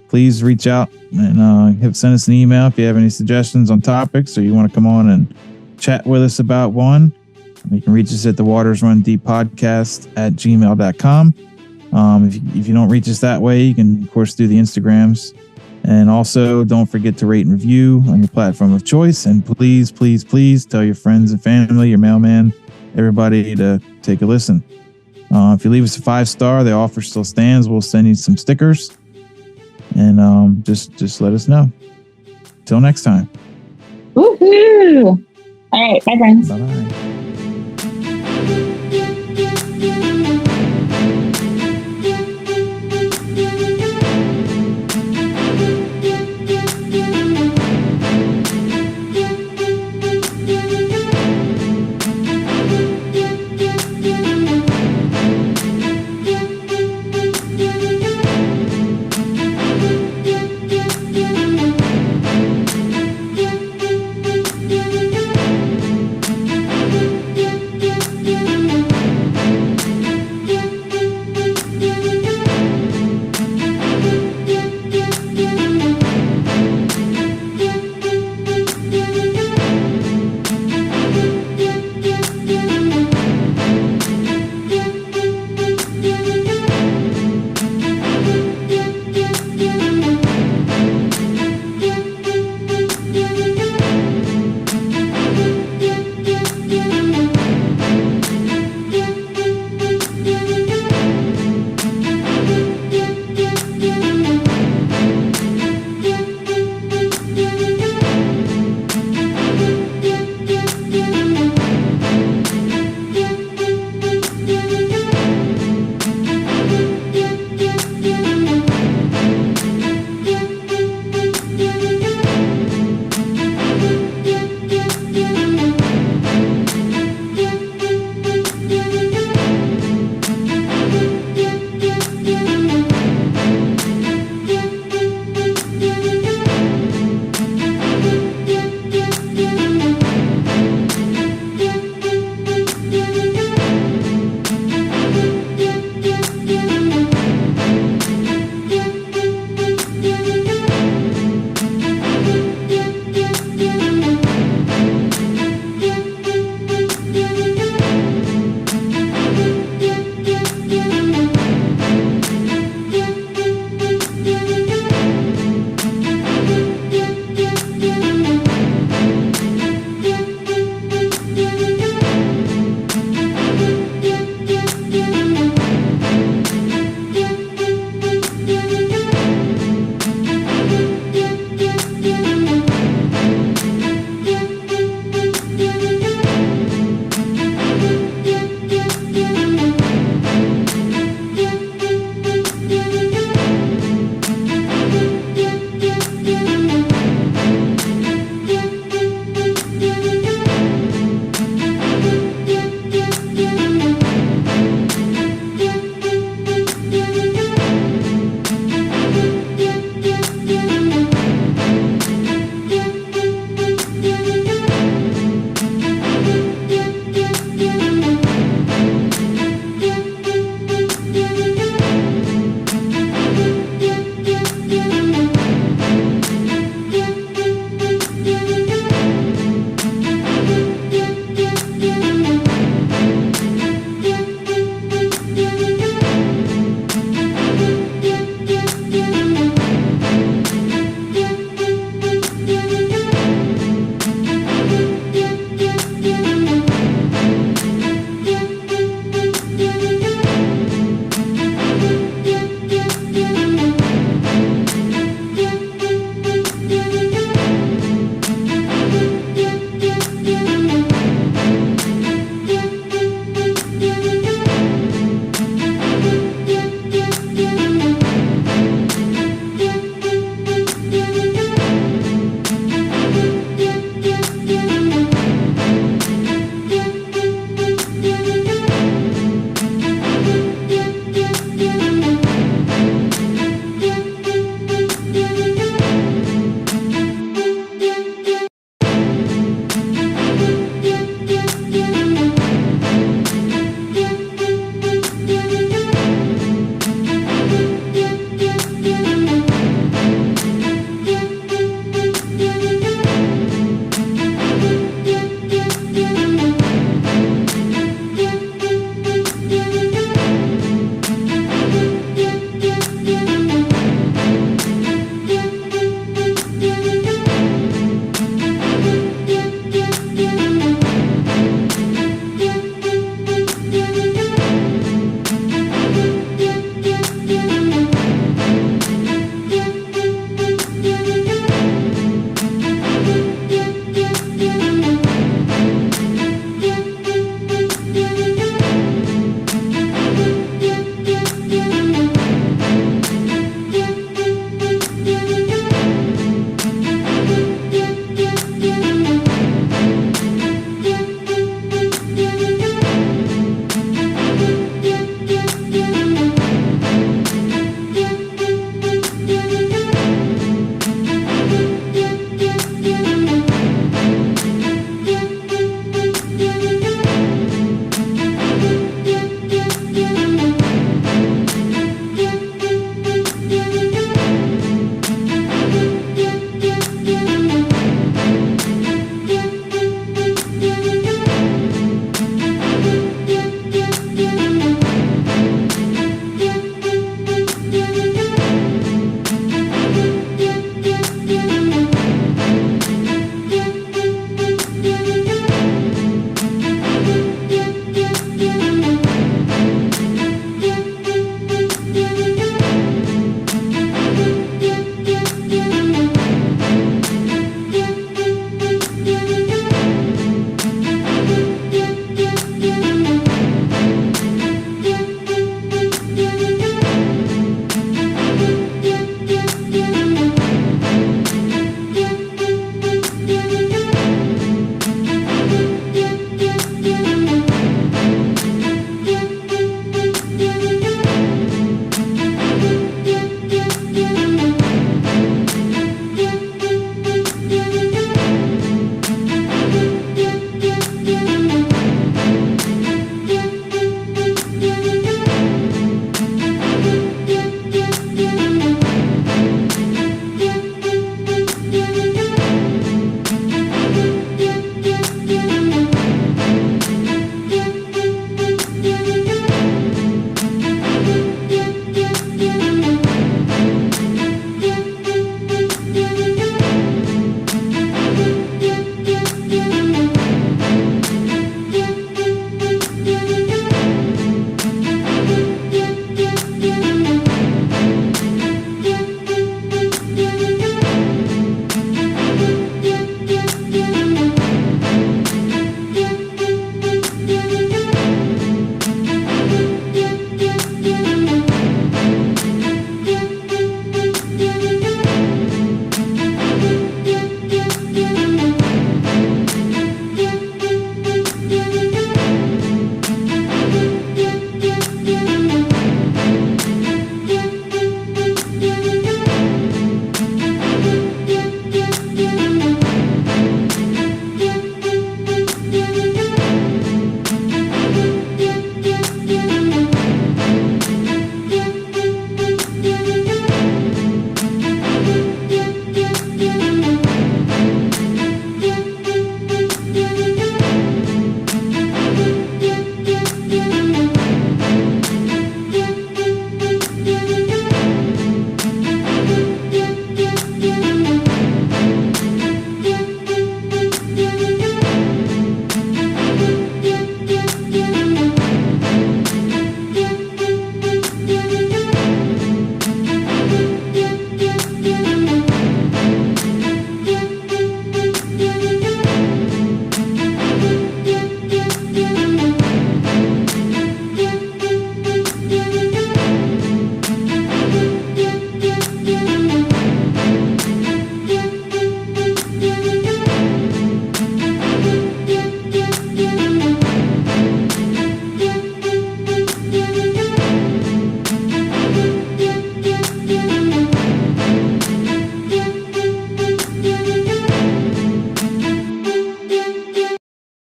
please reach out and send us an email if you have any suggestions on topics or you want to come on and chat with us about one. You can reach us at the Waters Run Deep Podcast at gmail.com. If you don't reach us that way, you can, of course, do the Instagrams. And also, don't forget to rate and review on your platform of choice. And please, please, please tell your friends and family, your mailman, everybody to take a listen. If you leave us a 5-star, the offer still stands. We'll send you some stickers. And just let us know. Till next time. Woohoo! All right. Bye, friends. Bye-bye.